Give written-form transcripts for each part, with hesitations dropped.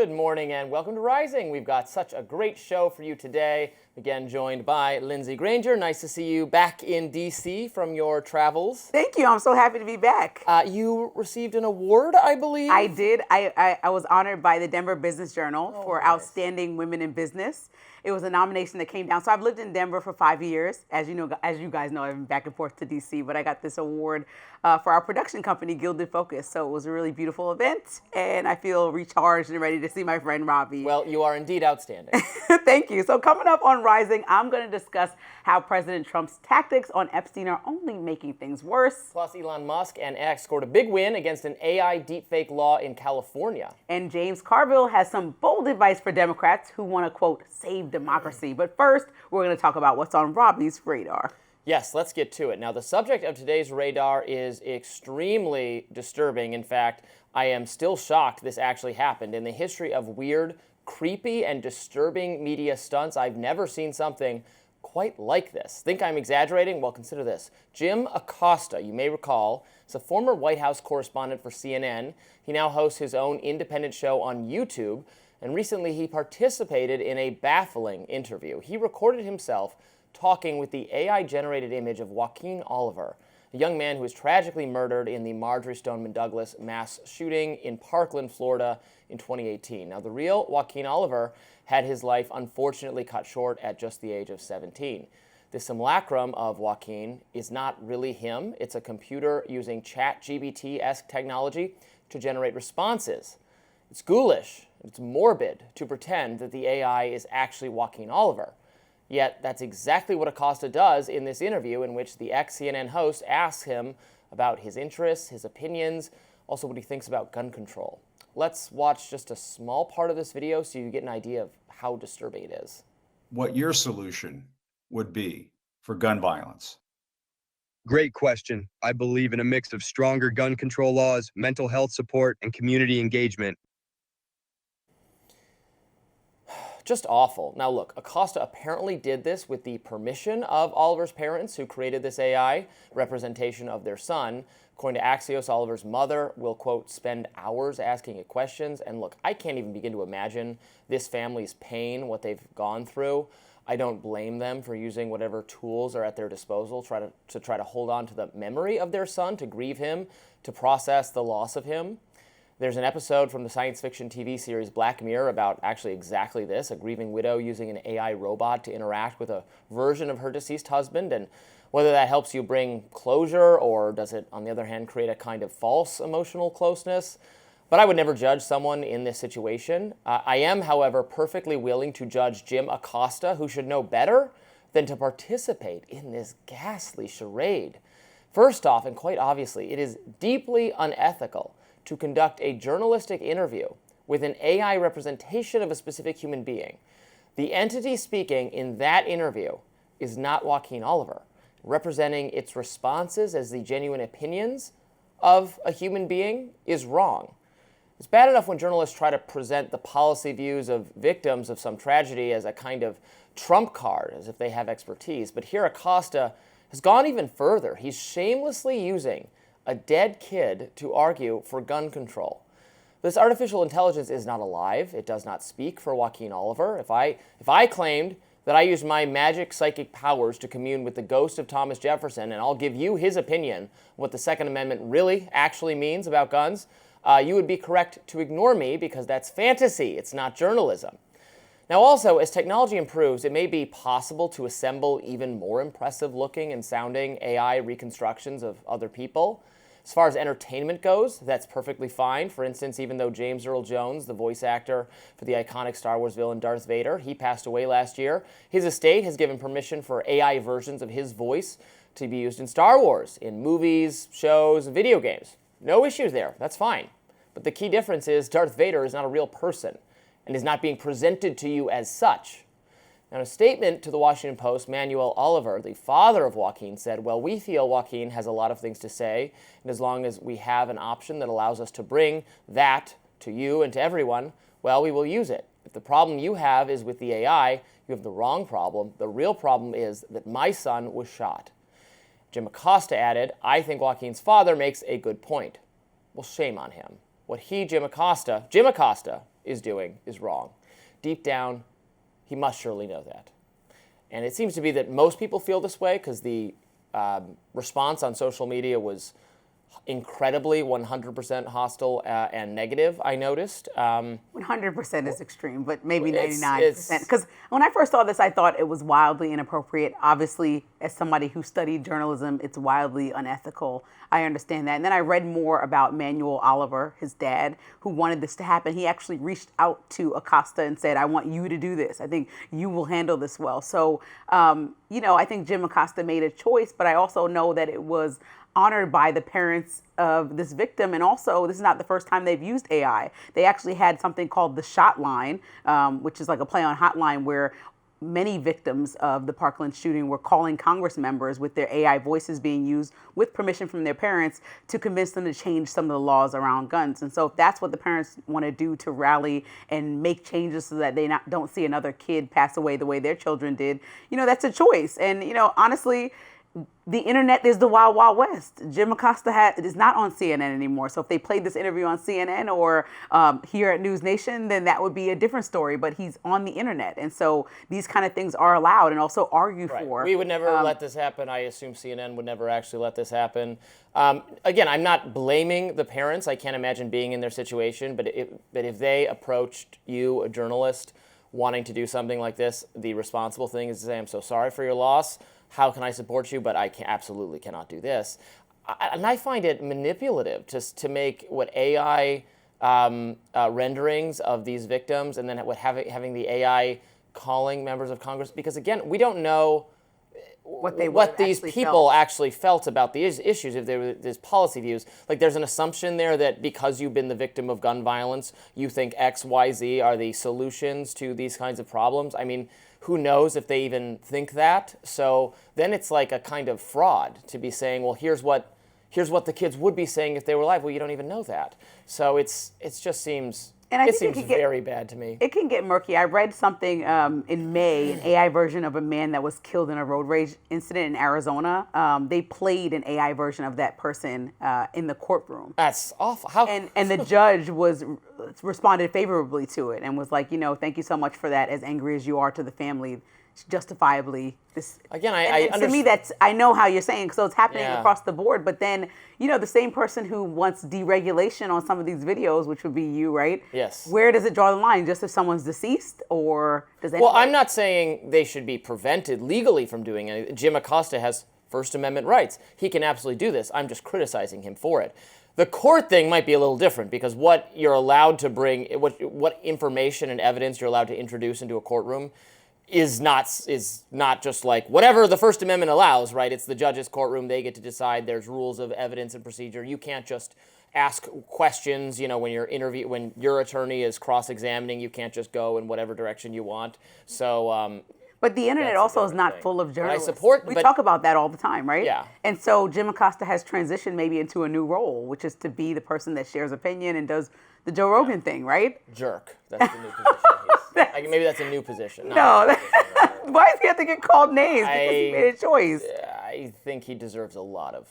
Good morning and welcome to Rising. We've got such a great show for you today. Again, joined by Lindsey Granger. Nice to see you back in D.C. from your travels. Thank you. I'm so happy to be back. You received an award, I believe? I did. I was honored by the Denver Business Journal for nice. Outstanding Women in Business. It was a nomination that came down. So I've lived in Denver for 5 years. As you guys know, I've been back and forth to D.C., but I got this award for our production company, Gilded Focus. So it was a really beautiful event, and I feel recharged and ready to see my friend Robby. Well, you are indeed outstanding. Thank you. So coming up on Rising, I'm going to discuss how President Trump's tactics on Epstein are only making things worse. Plus, Elon Musk and X scored a big win against an AI deepfake law in California. And James Carville has some bold advice for Democrats who want to, quote, save democracy. But first, we're going to talk about what's on Robby's radar. Yes, let's get to it. Now, the subject of today's radar is extremely disturbing. In fact, I am still shocked this actually happened. In the history of weird, creepy, and disturbing media stunts, I've never seen something quite like this. Think I'm exaggerating? Well, consider this. Jim Acosta, you may recall, is a former White House correspondent for CNN. He now hosts his own independent show on YouTube, and recently he participated in a baffling interview. He recorded himself talking with the AI-generated image of Joaquin Oliver, a young man who was tragically murdered in the Marjory Stoneman Douglas mass shooting in Parkland, Florida in 2018. Now, the real Joaquin Oliver had his life unfortunately cut short at just the age of 17. The simulacrum of Joaquin is not really him. It's a computer using ChatGPT-esque technology to generate responses. It's ghoulish, it's morbid to pretend that the AI is actually Joaquin Oliver. Yet that's exactly what Acosta does in this interview, in which the ex-CNN host asks him about his interests, his opinions, also what he thinks about gun control. Let's watch just a small part of this video so you get an idea of how disturbing it is. What your solution would be for gun violence? Great question. I believe in a mix of stronger gun control laws, mental health support, and community engagement. Just awful. Now look, Acosta apparently did this with the permission of Oliver's parents, who created this AI representation of their son. According to Axios, Oliver's mother will, quote, spend hours asking it questions. And look, I can't even begin to imagine this family's pain, what they've gone through. I don't blame them for using whatever tools are at their disposal to try to hold on to the memory of their son, to grieve him, to process the loss of him. There's an episode from the science fiction TV series Black Mirror about actually exactly this, a grieving widow using an AI robot to interact with a version of her deceased husband, and whether that helps you bring closure or does it, on the other hand, create a kind of false emotional closeness. But I would never judge someone in this situation. I am, however, perfectly willing to judge Jim Acosta, who should know better than to participate in this ghastly charade. First off, and quite obviously, it is deeply unethical to conduct a journalistic interview with an AI representation of a specific human being. The entity speaking in that interview is not Joaquin Oliver. Representing its responses as the genuine opinions of a human being is wrong. It's bad enough when journalists try to present the policy views of victims of some tragedy as a kind of trump card, as if they have expertise. But here Acosta has gone even further. He's shamelessly using a dead kid to argue for gun control. This artificial intelligence is not alive. It does not speak for Joaquin Oliver. If I claimed that I used my magic psychic powers to commune with the ghost of Thomas Jefferson, and I'll give you his opinion of what the Second Amendment really actually means about guns, you would be correct to ignore me because that's fantasy. It's not journalism. Now also, as technology improves, it may be possible to assemble even more impressive looking and sounding AI reconstructions of other people. As far as entertainment goes, that's perfectly fine. For instance, even though James Earl Jones, the voice actor for the iconic Star Wars villain Darth Vader, he passed away last year, his estate has given permission for AI versions of his voice to be used in Star Wars, in movies, shows, and video games. No issues there. That's fine. But the key difference is Darth Vader is not a real person and is not being presented to you as such. Now, in a statement to the Washington Post, Mahmoud Oliver, the father of Joaquin, said, well, we feel Joaquin has a lot of things to say, and as long as we have an option that allows us to bring that to you and to everyone, well, we will use it. If the problem you have is with the AI, you have the wrong problem. The real problem is that my son was shot. Jim Acosta added, I think Joaquin's father makes a good point. Well, shame on him. What he, Jim Acosta, is doing is wrong. Deep down, he must surely know that. And it seems to be that most people feel this way because the response on social media was incredibly 100% hostile and negative, I noticed. 100% is extreme, but maybe 99%. Because when I first saw this, I thought it was wildly inappropriate. Obviously, as somebody who studied journalism, it's wildly unethical. I understand that. And then I read more about Mahmoud Oliver, his dad, who wanted this to happen. He actually reached out to Acosta and said, I want you to do this. I think you will handle this well. So, I think Jim Acosta made a choice, but I also know that it was honored by the parents of this victim. And also, this is not the first time they've used AI. They actually had something called the Shot Line, which is like a play on hotline where many victims of the Parkland shooting were calling Congress members with their AI voices being used with permission from their parents to convince them to change some of the laws around guns. And so if that's what the parents want to do to rally and make changes so that they don't see another kid pass away the way their children did, that's a choice. And, honestly, the internet is the wild, wild west. Jim Acosta is not on CNN anymore. So if they played this interview on CNN or here at News Nation, then that would be a different story. But he's on the internet. And so these kind of things are allowed and also argued for. We would never let this happen. I assume CNN would never actually let this happen. Again, I'm not blaming the parents. I can't imagine being in their situation. But if they approached you, a journalist, wanting to do something like this, the responsible thing is to say, I'm so sorry for your loss. How can I support you? But I absolutely cannot do this. And I find it manipulative just to make what AI renderings of these victims and then having the AI calling members of Congress. Because again, we don't know what these people actually felt about these issues, if there were these policy views. Like there's an assumption there that because you've been the victim of gun violence, you think X, Y, Z are the solutions to these kinds of problems. I mean, who knows if they even think that? So then it's like a kind of fraud to be saying, well, here's what the kids would be saying if they were alive. Well, you don't even know that. So it just seems very bad to me. It can get murky. I read something in May, an AI version of a man that was killed in a road rage incident in Arizona. They played an AI version of that person in the courtroom. That's awful. And the judge responded favorably to it and was like, thank you so much for that. As angry as you are to the family, justifiably. To me, I know how you're saying, so it's happening across the board. But then, the same person who wants deregulation on some of these videos, which would be you, right? Yes. Where does it draw the line? Just if someone's deceased, or does it? Well, I'm not saying they should be prevented legally from doing it. Jim Acosta has First Amendment rights. He can absolutely do this. I'm just criticizing him for it. The court thing might be a little different because what you're allowed to bring, what information and evidence you're allowed to introduce into a courtroom is not just like whatever the First Amendment allows, right? It's the judge's courtroom. They get to decide. There's rules of evidence and procedure. You can't just ask questions, when when your attorney is cross-examining, you can't just go in whatever direction you want. So, but the internet also is not full of journalists. We talk about that all the time, right? Yeah. And so Jim Acosta has transitioned maybe into a new role, which is to be the person that shares opinion and does the Joe Rogan thing, right? Jerk. That's the new position. Maybe that's a new position. No. Why does he have to get called names? Because he made a choice. I think he deserves a lot of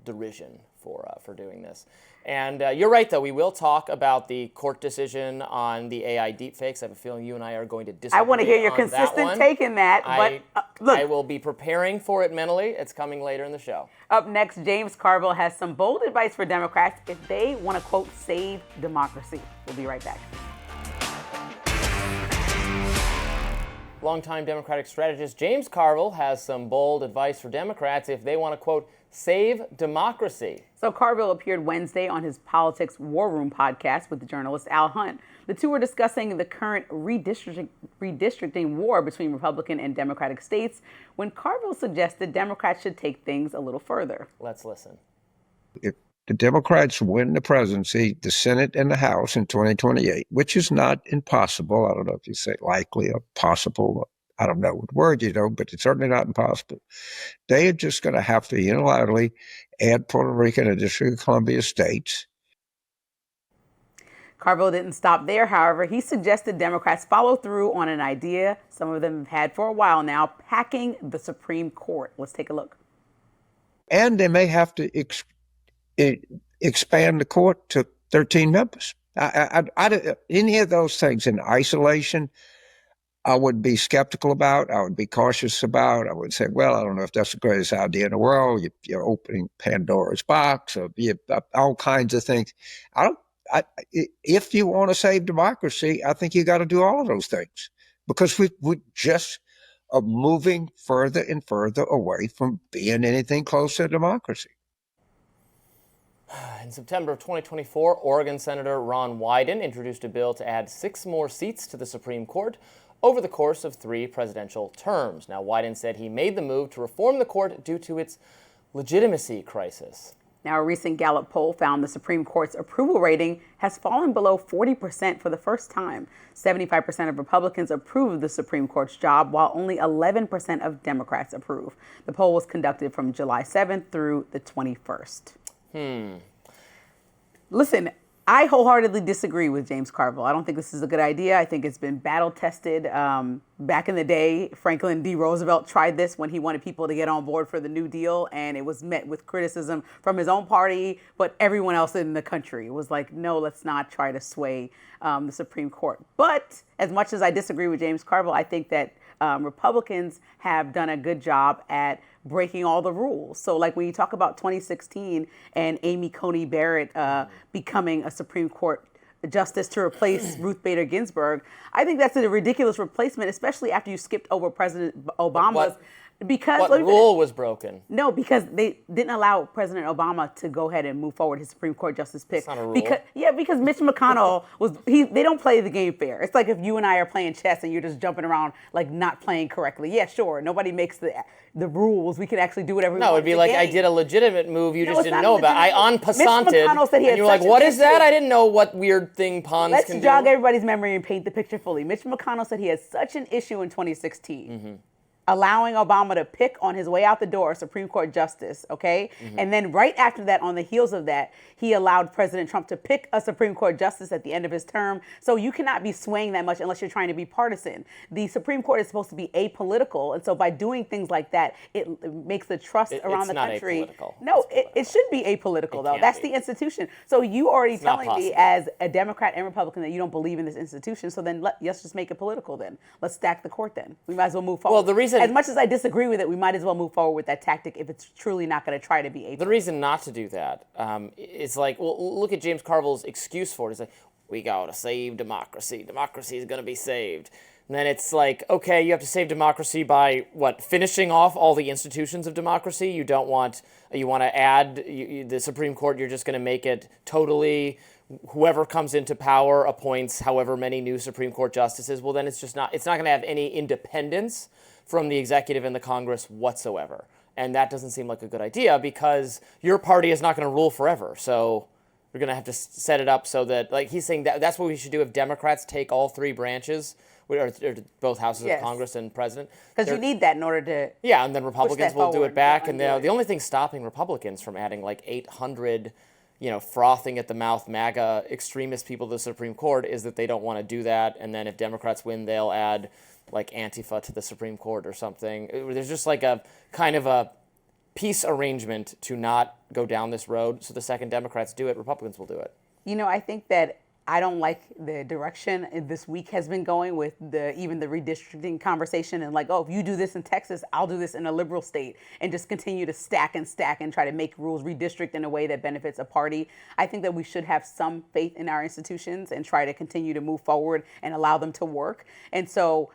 derision for doing this. And you're right, though. We will talk about the court decision on the AI deepfakes. I have a feeling you and I are going to disagree. I want to hear your consistent take in that. But look, I will be preparing for it mentally. It's coming later in the show. Up next, James Carville has some bold advice for Democrats if they want to, quote, save democracy. We'll be right back. Longtime Democratic strategist James Carville has some bold advice for Democrats if they want to, quote, save democracy. So Carville appeared Wednesday on his Politics War Room podcast with the journalist Al Hunt. The two were discussing the current redistricting war between Republican and Democratic states when Carville suggested Democrats should take things a little further. Let's listen. If the Democrats win the presidency, the Senate, and the House in 2028, which is not impossible. I don't know if you say likely or possible. I don't know what word but it's certainly not impossible. They are just going to have to unilaterally add Puerto Rico and the District of Columbia states. Carville didn't stop there, however. He suggested Democrats follow through on an idea some of them have had for a while now, packing the Supreme Court. Let's take a look. And they may have to expand the court to 13 members. Any of those things in isolation, I would be skeptical about. I would be cautious about. I would say, well, I don't know if that's the greatest idea in the world. You're opening Pandora's box, or all kinds of things. If you want to save democracy, I think you got to do all of those things, because we just are moving further and further away from being anything close to democracy. In September of 2024, Oregon Senator Ron Wyden introduced a bill to add 6 more seats to the Supreme Court over the course of 3 presidential terms. Now, Wyden said he made the move to reform the court due to its legitimacy crisis. Now, a recent Gallup poll found the Supreme Court's approval rating has fallen below 40% for the first time. 75% of Republicans approve of the Supreme Court's job, while only 11% of Democrats approve. The poll was conducted from July 7th through the 21st. Listen, I wholeheartedly disagree with James Carville. I don't think this is a good idea. I think it's been battle tested. Back in the day, Franklin D. Roosevelt tried this when he wanted people to get on board for the New Deal, and it was met with criticism from his own party, but everyone else in the country was like, no, let's not try to sway the Supreme Court. But as much as I disagree with James Carville, I think that Republicans have done a good job at breaking all the rules. So like when you talk about 2016 and Amy Coney Barrett becoming a Supreme Court justice to replace Ruth Bader Ginsburg, I think that's a ridiculous replacement, especially after you skipped over President Obama's. Because what rule was broken? No, because they didn't allow President Obama to go ahead and move forward his Supreme Court justice pick. That's not a rule. Because Mitch McConnell they don't play the game fair. It's like if you and I are playing chess and you're just jumping around like not playing correctly. Yeah, sure. Nobody makes the rules. We can actually do whatever we want. No, it'd be like I did a legitimate move you just didn't know about. I en passanted. Mitch McConnell said he had and you're like, what is that? I didn't know what weird thing pawns can do. Let's jog everybody's memory and paint the picture fully. Mitch McConnell said he had such an issue in 2016. Allowing Obama to pick on his way out the door a Supreme Court justice, okay? And then right after that, on the heels of that, he allowed President Trump to pick a Supreme Court justice at the end of his term. So you cannot be swaying that much unless you're trying to be partisan. The Supreme Court is supposed to be apolitical, and so by doing things like that, it makes the trust around the country. It's not apolitical. No, it should be apolitical, though. That's the institution. So you already telling me as a Democrat and Republican that you don't believe in this institution, so then let's just make it political then. Let's stack the court then. We might as well move forward. Well, the reason... As much as I disagree with it, we might as well move forward with that tactic if it's truly not going to try to be apolitical. The reason not to do that is like, well, look at James Carville's excuse for it. It's like, we got to save democracy. Democracy is going to be saved. And then it's like, okay, you have to save democracy by, what, finishing off all the institutions of democracy? You want to add the Supreme Court, you're just going to make it totally... Whoever comes into power appoints however many new Supreme Court justices. Well, then it's not going to have any independence from the executive and the Congress whatsoever. And that doesn't seem like a good idea because your party is not going to rule forever. So we're going to have to set it up so that, like he's saying, that's what we should do if Democrats take all 3 branches, or both houses of Congress and president. Because you need that in order to... Yeah, and then Republicans will do it back. And the only thing stopping Republicans from adding like 800... frothing at the mouth MAGA extremist people to the Supreme Court is that they don't want to do that. And then if Democrats win, they'll add like Antifa to the Supreme Court or something. There's just like a kind of a peace arrangement to not go down this road. So the second Democrats do it, Republicans will do it. I think that I don't like the direction this week has been going with even the redistricting conversation and like, oh, if you do this in Texas, I'll do this in a liberal state, and just continue to stack and try to make rules redistrict in a way that benefits a party. I think that we should have some faith in our institutions and try to continue to move forward and allow them to work. And so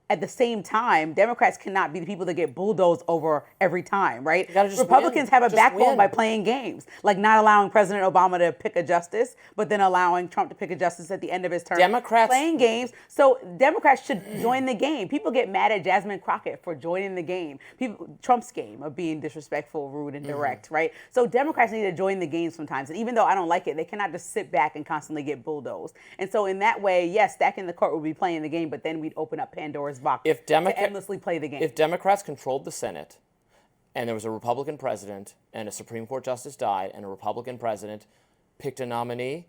at the same time, Democrats cannot be the people that get bulldozed over every time, right? Republicans have a backbone by playing games, like not allowing President Obama to pick a justice, but then allowing Trump to pick a justice at the end of his term. Democrats playing games. So Democrats should join the game. People get mad at Jasmine Crockett for joining the game. Trump's game of being disrespectful, rude, and direct, right? So Democrats need to join the game sometimes. And even though I don't like it, they cannot just sit back and constantly get bulldozed. And so in that way, yes, stacking the court would be playing the game, but then we'd open up Pandora's box to endlessly play the game. If Democrats controlled the Senate and there was a Republican president and a Supreme Court justice died and a Republican president picked a nominee,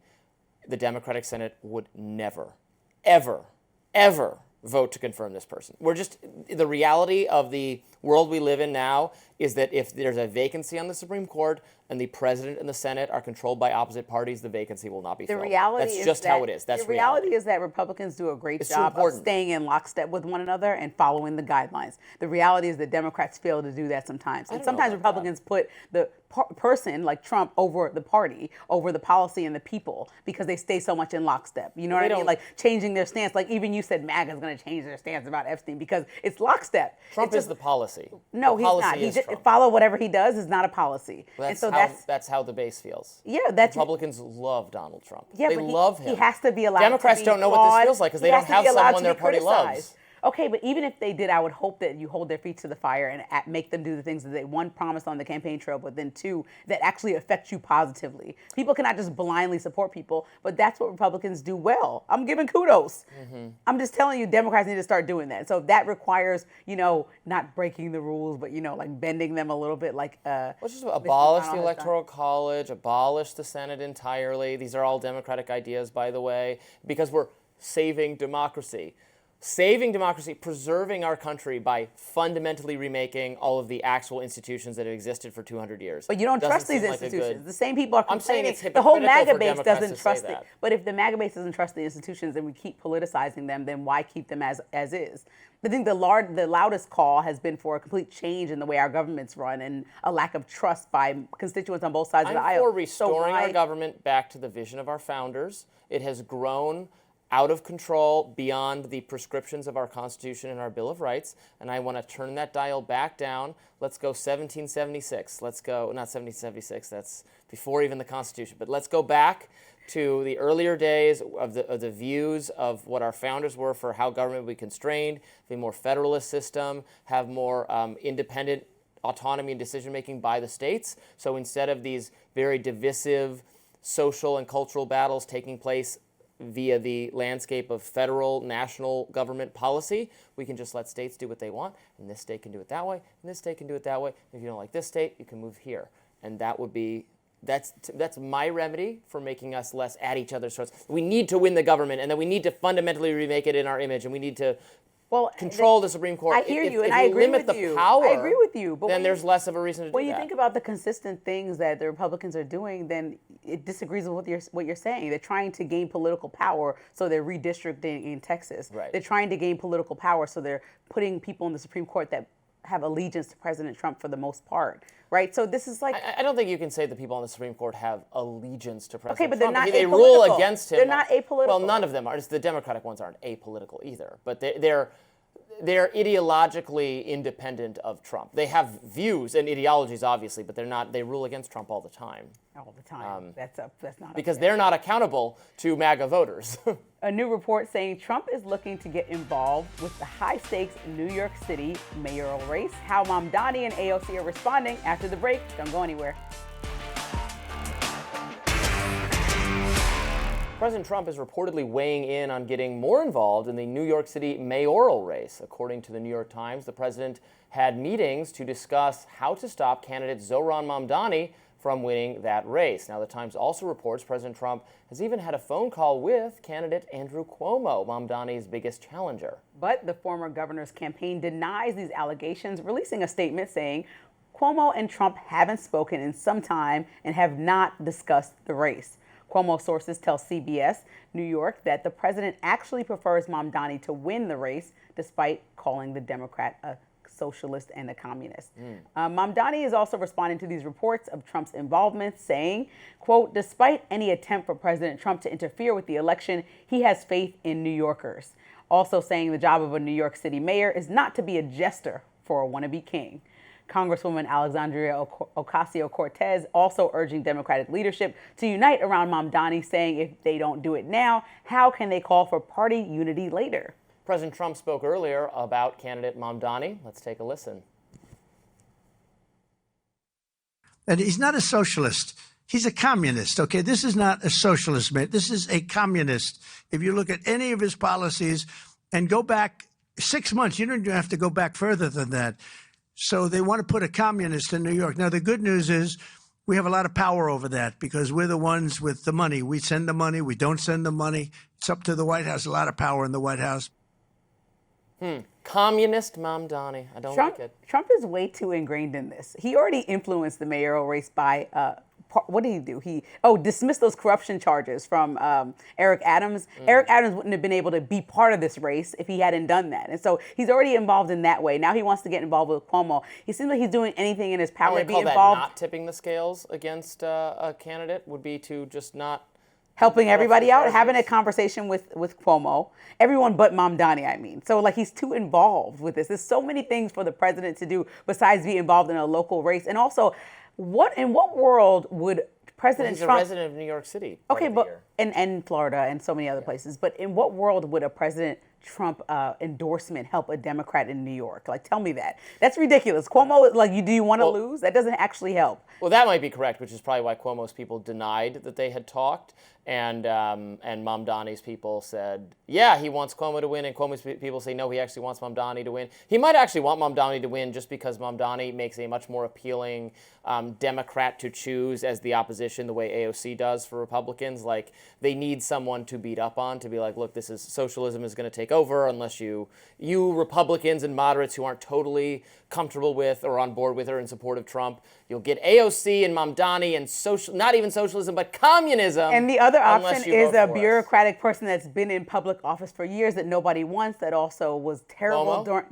the Democratic Senate would never, ever, ever vote to confirm this person. The reality of the world we live in now is that if there's a vacancy on the Supreme Court and the president and the Senate are controlled by opposite parties, the vacancy will not be filled. That's just how it is. That's the reality is that Republicans do a great job of staying in lockstep with one another and following the guidelines. The reality is that Democrats fail to do that sometimes. And sometimes Republicans put the person like Trump over the party, over the policy and the people, because they stay so much in lockstep. You know what I mean? Like changing their stance. Like even you said MAGA is going to change their stance about Epstein because it's lockstep. Trump is the policy. No, he's not. He just follow whatever he does is not a policy. Well, and so that's how the base feels. Yeah, that's Republicans love Donald Trump. Yeah, they love him. He has to be allowed. Democrats to be don't know what this feels like because they don't have someone their party loves. Okay, but even if they did, I would hope that you hold their feet to the fire and make them do the things that they, one, promised on the campaign trail, but then two, that actually affect you positively. People cannot just blindly support people, but that's what Republicans do well. I'm giving kudos. I'm just telling you, Democrats need to start doing that. So that requires, not breaking the rules, but, like bending them a little bit, like just abolish the Electoral College, abolish the Senate entirely. These are all Democratic ideas, by the way, because we're saving democracy. Saving democracy, preserving our country by fundamentally remaking all of the actual institutions that have existed for 200 years. But you don't trust these institutions. The same people are complaining. I'm saying it's the whole MAGA for base Democrats doesn't to trust say it. that. But if the MAGA base doesn't trust the institutions and we keep politicizing them, then why keep them as is? I think the loudest call has been for a complete change in the way our government's run and a lack of trust by constituents on both sides of the aisle. I'm for restoring our government back to the vision of our founders. It has grown out of control beyond the prescriptions of our Constitution and our Bill of Rights, and I want to turn that dial back down. Let's go 1776. Let's go, not 1776, that's before even the Constitution, but let's go back to the earlier days of the views of what our founders were for how government would be constrained, a more federalist system, have more independent autonomy and decision-making by the states. So instead of these very divisive social and cultural battles taking place via the landscape of federal, national government policy, we can just let states do what they want, and this state can do it that way, and this state can do it that way. If you don't like this state, you can move here. And that would be, that's my remedy for making us less at each other's throats. We need to win the government, and then we need to fundamentally remake it in our image, and we need to control the Supreme Court. I hear you, and I agree with you. Power, I agree with you. But then there's less of a reason to do that. When you think about the consistent things that the Republicans are doing, then it disagrees with what you're saying. They're trying to gain political power, so they're redistricting in Texas. Right. They're trying to gain political power, so they're putting people in the Supreme Court that have allegiance to President Trump for the most part. Right? So this is like... I don't think you can say the people on the Supreme Court have allegiance to President Trump. Okay, but they're not They apolitical. rule against him. They're not apolitical. Well, none of them are. The Democratic ones aren't apolitical either. But they're ideologically independent of Trump. They have views and ideologies, obviously, but they're not. They rule against Trump all the time. All the time. That's not because they're not accountable to MAGA voters. A new report saying Trump is looking to get involved with the high-stakes New York City mayoral race. How MAMDANI and AOC are responding after the break. Don't go anywhere. President Trump is reportedly weighing in on getting more involved in the New York City mayoral race. According to the New York Times, the president had meetings to discuss how to stop candidate Zohran Mamdani from winning that race. Now, the Times also reports President Trump has even had a phone call with candidate Andrew Cuomo, Mamdani's biggest challenger. But the former governor's campaign denies these allegations, releasing a statement saying Cuomo and Trump haven't spoken in some time and have not discussed the race. Cuomo sources tell CBS New York that the president actually prefers Mamdani to win the race, despite calling the Democrat a socialist and a communist. Mamdani is also responding to these reports of Trump's involvement, saying, quote, despite any attempt for President Trump to interfere with the election, he has faith in New Yorkers. Also saying the job of a New York City mayor is not to be a jester for a wannabe king. Congresswoman Alexandria Ocasio-Cortez also urging Democratic leadership to unite around Mamdani, saying if they don't do it now, how can they call for party unity later? President Trump spoke earlier about candidate Mamdani. Let's take a listen. And he's not a socialist. He's a communist, okay? This is not a socialist, man. This is a communist. If you look at any of his policies and go back 6 months, you don't even have to go back further than that. So they want to put a communist in New York. Now, the good news is we have a lot of power over that because we're the ones with the money. We send the money. We don't send the money. It's up to the White House. A lot of power in the White House. Communist MAMDANI. I don't like it. Trump is way too ingrained in this. He already influenced the mayoral race by what did he do? He dismissed those corruption charges from Eric Adams. Eric Adams wouldn't have been able to be part of this race if he hadn't done that. And so he's already involved in that way. Now he wants to get involved with Cuomo. He seems like he's doing anything in his power to be involved. Not tipping the scales against a candidate would be to just not helping everybody out, having a conversation with Cuomo, everyone but MAMDANI, I mean. So like he's too involved with this. There's so many things for the president to do besides be involved in a local race. And also, in what world would President Trump... He's a resident of New York City. Okay, but and Florida and so many other places. But in what world would a President Trump endorsement help a Democrat in New York? Like, tell me that. That's ridiculous. Cuomo, like, do you want to lose? That doesn't actually help. Well, that might be correct, which is probably why Cuomo's people denied that they had talked, and MAMDANI's people said, yeah, he wants Cuomo to win, and Cuomo's people say, no, he actually wants MAMDANI to win. He might actually want MAMDANI to win just because MAMDANI makes a much more appealing Democrat to choose as the opposition, the way AOC does for Republicans. Like, they need someone to beat up on, to be like, look, this is socialism is going to take over unless you Republicans and moderates who aren't totally comfortable with or on board with or in support of Trump, you'll get AOC and MAMDANI and not even socialism, but communism. And the other option is a bureaucratic person that's been in public office for years that nobody wants, that also was terrible during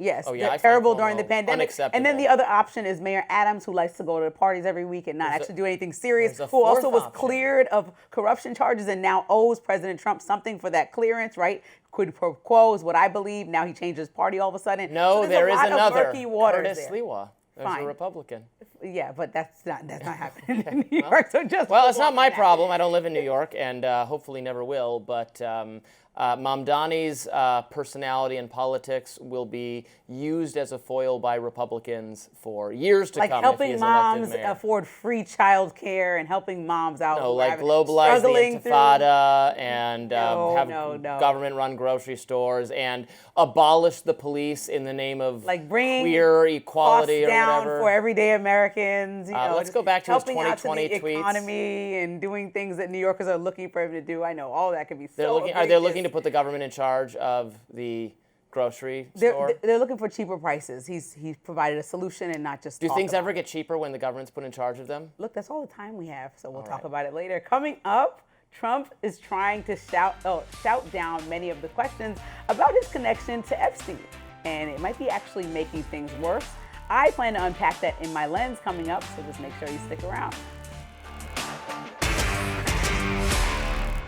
terrible during the pandemic. And then the other option is Mayor Adams, who likes to go to the parties every week and not actually do anything serious, who also was cleared of corruption charges and now owes President Trump something for that clearance, right? Quid pro quo is what I believe. Now he changed his party all of a sudden. No, so there is another. Curtis Sliwa. There's a Republican. Yeah, but that's not happening in New York. So just it's not my problem. I don't live in New York, and hopefully never will. But MAMDANI's personality and politics will be used as a foil by Republicans for years to come. Like helping moms afford free child care and helping moms out. No, like globalize the intifada and have government-run grocery stores and abolish the police in the name of like bringing queer equality or down whatever. for everyday Americans. You know, let's go back to his 2020 helping out to the tweets. Economy and doing things that New Yorkers are looking for him to do. I know all that could be so. Are they looking to put the government in charge of the grocery store? They're looking for cheaper prices. He's provided a solution and not just. Do things ever get cheaper when the government's put in charge of them? Look, that's all the time we have, so we'll talk about it later. Coming up, Trump is trying to shout down many of the questions about his connection to Epstein, and it might be actually making things worse. I plan to unpack that in my lens coming up, so just make sure you stick around.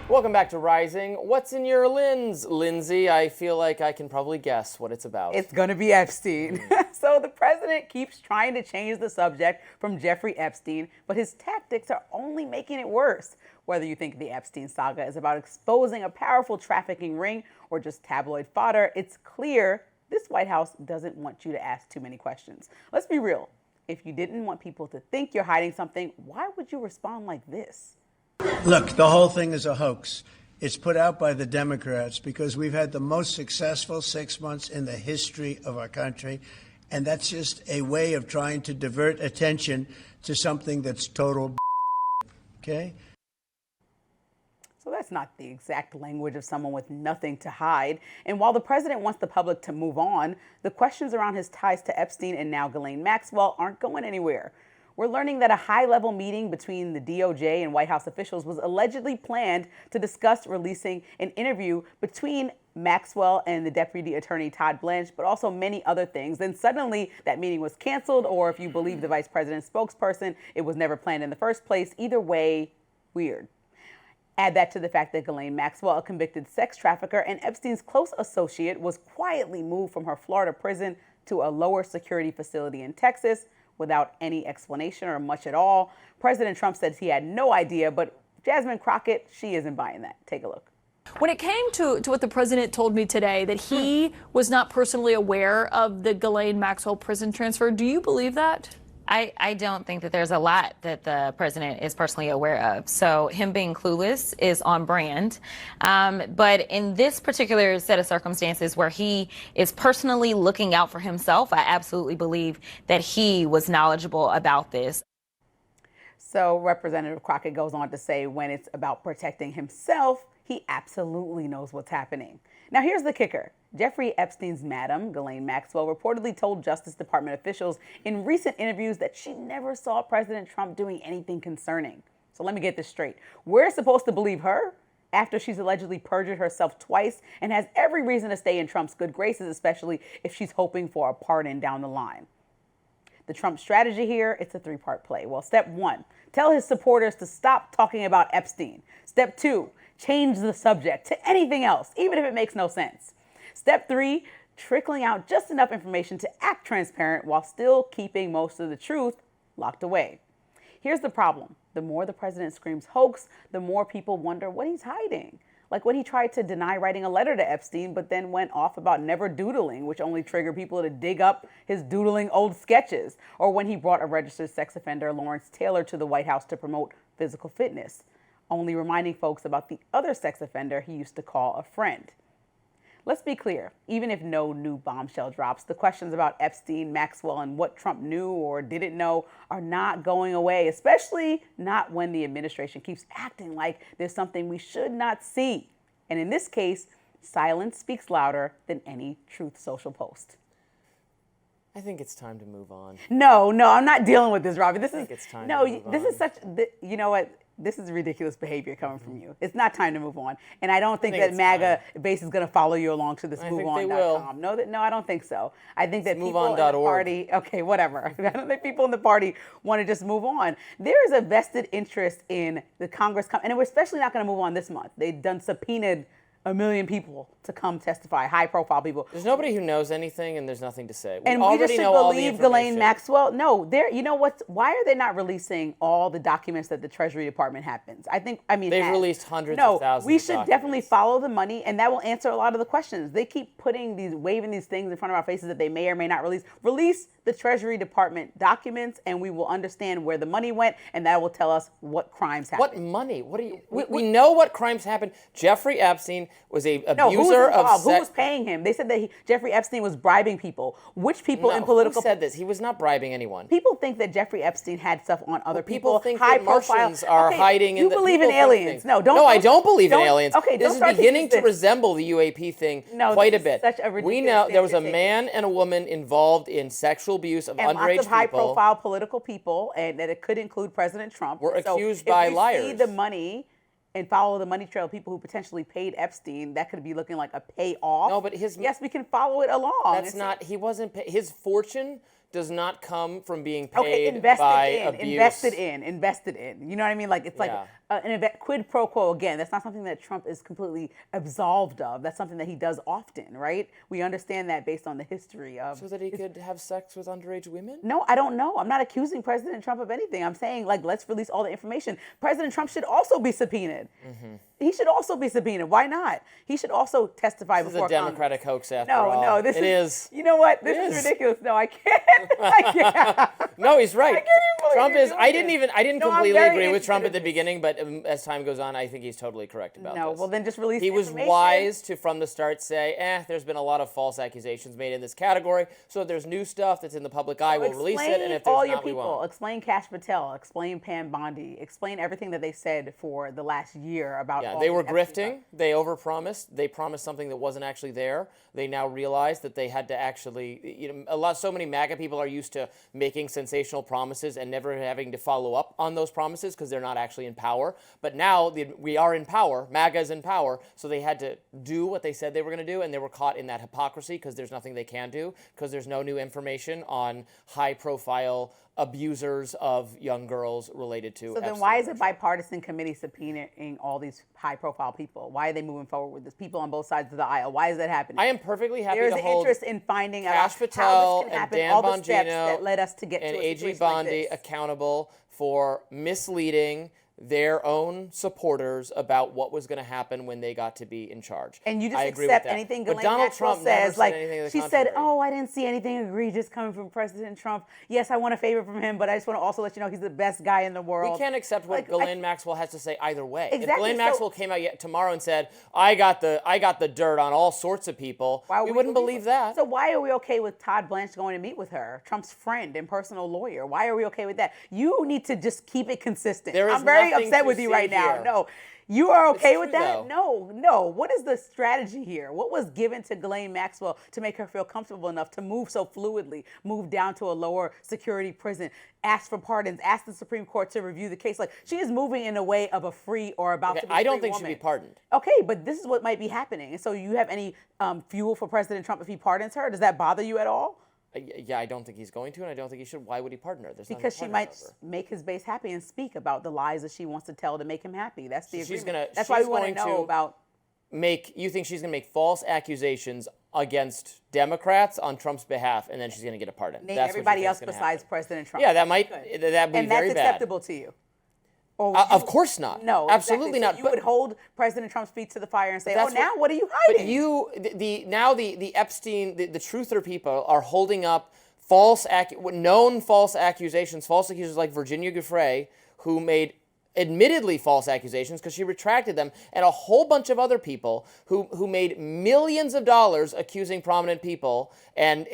Welcome back to Rising. What's in your lens, Lindsay? I feel like I can probably guess what it's about. It's going to be Epstein. So the president keeps trying to change the subject from Jeffrey Epstein, but his tactics are only making it worse. Whether you think the Epstein saga is about exposing a powerful trafficking ring or just tabloid fodder, it's clear this White House doesn't want you to ask too many questions. Let's be real. If you didn't want people to think you're hiding something, why would you respond like this? Look, the whole thing is a hoax. It's put out by the Democrats because we've had the most successful 6 months in the history of our country. And that's just a way of trying to divert attention to something that's total okay? So that's not the exact language of someone with nothing to hide. And while the president wants the public to move on, the questions around his ties to Epstein and now Ghislaine Maxwell aren't going anywhere. We're learning that a high-level meeting between the DOJ and White House officials was allegedly planned to discuss releasing an interview between Maxwell and the Deputy Attorney Todd Blanche, but also many other things. Then suddenly that meeting was canceled, or if you believe the vice president's spokesperson, it was never planned in the first place. Either way, weird. Add that to the fact that Ghislaine Maxwell, a convicted sex trafficker and Epstein's close associate, was quietly moved from her Florida prison to a lower security facility in Texas without any explanation or much at all. President Trump says he had no idea, but Jasmine Crockett, she isn't buying that. Take a look. When it came to what the president told me today, that he was not personally aware of the Ghislaine Maxwell prison transfer, do you believe that? I don't think that there's a lot that the president is personally aware of. So him being clueless is on brand. But in this particular set of circumstances where he is personally looking out for himself, I absolutely believe that he was knowledgeable about this. So Representative Crockett goes on to say when it's about protecting himself, he absolutely knows what's happening. Now here's the kicker. Jeffrey Epstein's madam, Ghislaine Maxwell, reportedly told Justice Department officials in recent interviews that she never saw President Trump doing anything concerning. So let me get this straight. We're supposed to believe her after she's allegedly perjured herself twice and has every reason to stay in Trump's good graces, especially if she's hoping for a pardon down the line. The Trump strategy here, it's a three-part play. Well, step one, tell his supporters to stop talking about Epstein. Step two, change the subject to anything else, even if it makes no sense. Step three, trickling out just enough information to act transparent while still keeping most of the truth locked away. Here's the problem. The more the president screams hoax, the more people wonder what he's hiding. Like when he tried to deny writing a letter to Epstein, but then went off about never doodling, which only triggered people to dig up his doodling old sketches. Or when he brought a registered sex offender, Lawrence Taylor, to the White House to promote physical fitness, only reminding folks about the other sex offender he used to call a friend. Let's be clear, even if no new bombshell drops, the questions about Epstein, Maxwell, and what Trump knew or didn't know are not going away, especially not when the administration keeps acting like there's something we should not see. And in this case, silence speaks louder than any Truth Social post. I think it's time to move on. No, I'm not dealing with this, Robbie. I think it's time no, to move this on. is such, you know what? This is ridiculous behavior coming from you. It's not time to move on. And I don't think that it's MAGA base is going to follow you along to this I think they moveon.com. No, I don't think so. I think that people in the moveon.org. party, okay, whatever. I don't think people in the party want to just move on. There is a vested interest in the Congress, and we're especially not going to move on this month. They've done subpoenaed 1 million people to come testify, high-profile people. There's nobody who knows anything, and there's nothing to say. And we just should believe Ghislaine Maxwell. No, you know what? Why are they not releasing all the documents that the Treasury Department happens? They've released hundreds of thousands. We should definitely follow the money, and that will answer a lot of the questions. They keep waving these things in front of our faces that they may or may not release. Release the Treasury Department documents, and we will understand where the money went, and that will tell us what crimes happened. What money? What do you? We know what crimes happened. Jeffrey Epstein was a abuser who was of involved? sex. Who was paying him? They said that Jeffrey Epstein was bribing people. Which people in political? Who said this? He was not bribing anyone. People think that Jeffrey Epstein had stuff on other People think high that profile. Martians are hiding in You the believe in people think aliens? things. No, I don't believe in aliens. Okay, this don't is start beginning to this. resemble the UAP thing No, quite a this is bit. such a We ridiculous know thing there was to a take. man and a woman involved in sexual abuse of And underage lots of people. high-profile political people, and that it could include President Trump. Were So accused by if we liars. see the money and follow the money trail of people who potentially paid Epstein, that could be looking like a payoff. No, but yes, we can follow it along. That's not. He wasn't. His fortune does not come from being paid invested by in, abuse. invested in. You know what I mean? Like it's like quid pro quo. Again, that's not something that Trump is completely absolved of. That's something that he does often, right? We understand that based on the history of. So that he could have sex with underage women? No, I don't know. I'm not accusing President Trump of anything. I'm saying, like, let's release all the information. President Trump should also be subpoenaed. Mm-hmm. He should also be subpoenaed. Why not? He should also testify This is before a Democratic Congress. hoax after all. No, this is. You know what? This is ridiculous. No, I can't. No, he's right. I can't even believe Trump you're is. doing I didn't this. even. I didn't No, I'm completely very agree with Trump at the interested in this. beginning, but as time goes on, I think he's totally correct about No, this. well then just release He the was information. wise to, from the start, say, there's been a lot of false accusations made in this category. So if there's new stuff that's in the public eye, we'll release it, and if there's all your not, we people. won't. Explain Kash Patel. Explain Pam Bondi. Explain everything that they said for the last year about. Yeah, all they the were Epstein grifting. stuff. They overpromised. They promised something that wasn't actually there. They now realize that they had to actually, so many MAGA people are used to making sensational promises and never having to follow up on those promises because they're not actually in power. But now we are in power. MAGA is in power, so they had to do what they said they were going to do, and they were caught in that hypocrisy because there's nothing they can do because there's no new information on high-profile abusers of young girls related to So then Epstein. why is a bipartisan committee subpoenaing all these high-profile people? Why are they moving forward with this? People on both sides of the aisle. Why is that happening? I am perfectly happy There's to hold interest in finding out Kash how Patel this can and happen, Dan all the steps Bongino that led us to get and to a A.G. situation like Bondi this. accountable for misleading their own supporters about what was going to happen when they got to be in charge. And you just I agree accept with that. anything But Ghislaine Donald Maxwell Trump never says. said Like anything to the she contrary. said, "Oh, I didn't see anything egregious coming from President Trump. Yes, I want a favor from him, but I just want to also let you know he's the best guy in the world." We can't accept what Ghislaine Maxwell has to say either way. If Exactly, Ghislaine so- Maxwell came out tomorrow and said, "I got the dirt on all sorts of people," we wouldn't believe that. So why are we okay with Todd Blanche going to meet with her, Trump's friend and personal lawyer? Why are we okay with that? You need to just keep it consistent. There is I'm very very nothing upset to with you see right now. here. No. You are okay It's with true, that? though. No. What is the strategy here? What was given to Ghislaine Maxwell to make her feel comfortable enough to move so fluidly, move down to a lower security prison, ask for pardons, ask the Supreme Court to review the case? Like, she is moving in a way of a free or about to be I don't free think she'd woman. be pardoned. Okay, but this is what might be happening. And so you have any fuel for President Trump if he pardons her? Does that bother you at all? Yeah, I don't think he's going to, and I don't think he should. Why would he pardon her? There's nothing Because to she pardon might her over. make his base happy and speak about the lies that she wants to tell to make him happy. That's the She's agreement. gonna- That's why she's we want to going know to about. You think she's going to make false accusations against Democrats on Trump's behalf, and then she's going to get a pardon? Name That's what you everybody think else is gonna besides happen. President Trump. Yeah, that would Good. be And very that's bad. acceptable to you. Or would Of you- course not. No, absolutely exactly. not. So you would hold President Trump's feet to the fire and say, "Oh, that's now what are you But hiding?" the Epstein, the truther people are holding up known false accusations, false accusers like Virginia Giuffre, who made admittedly false accusations because she retracted them, and a whole bunch of other people who made millions of dollars accusing prominent people, and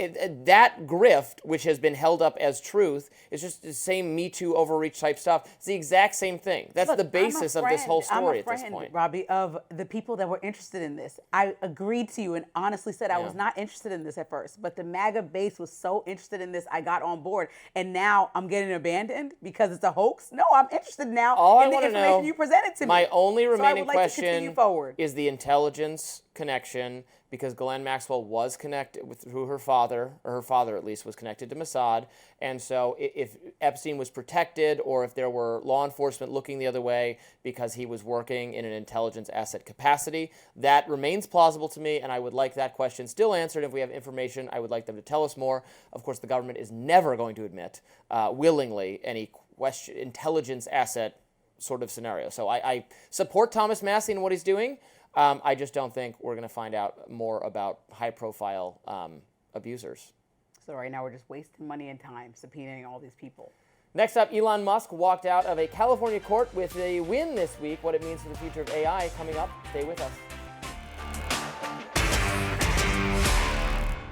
that grift, which has been held up as truth, is just the same Me Too overreach type stuff. It's the exact same thing. That's Look, the basis of this whole story at this point. Robby, of the people that were interested in this. I agreed to you and honestly said I was not interested in this at first, but the MAGA base was so interested in this, I got on board, and now I'm getting abandoned because it's a hoax? No, I'm interested now All in I the want to information know, you presented to me. my only So I remaining would like to continue question forward. is the intelligence connection, because Ghislaine Maxwell was connected through her father, or her father at least was connected to Mossad, and so if Epstein was protected, or if there were law enforcement looking the other way because he was working in an intelligence asset capacity, that remains plausible to me, and I would like that question still answered. If we have information, I would like them to tell us more. Of course, the government is never going to admit willingly any intelligence asset sort of scenario. So I support Thomas Massie and what he's doing. I just don't think we're going to find out more about high-profile abusers. So right now we're just wasting money and time subpoenaing all these people. Next up, Elon Musk walked out of a California court with a win this week. What it means for the future of AI coming up. Stay with us.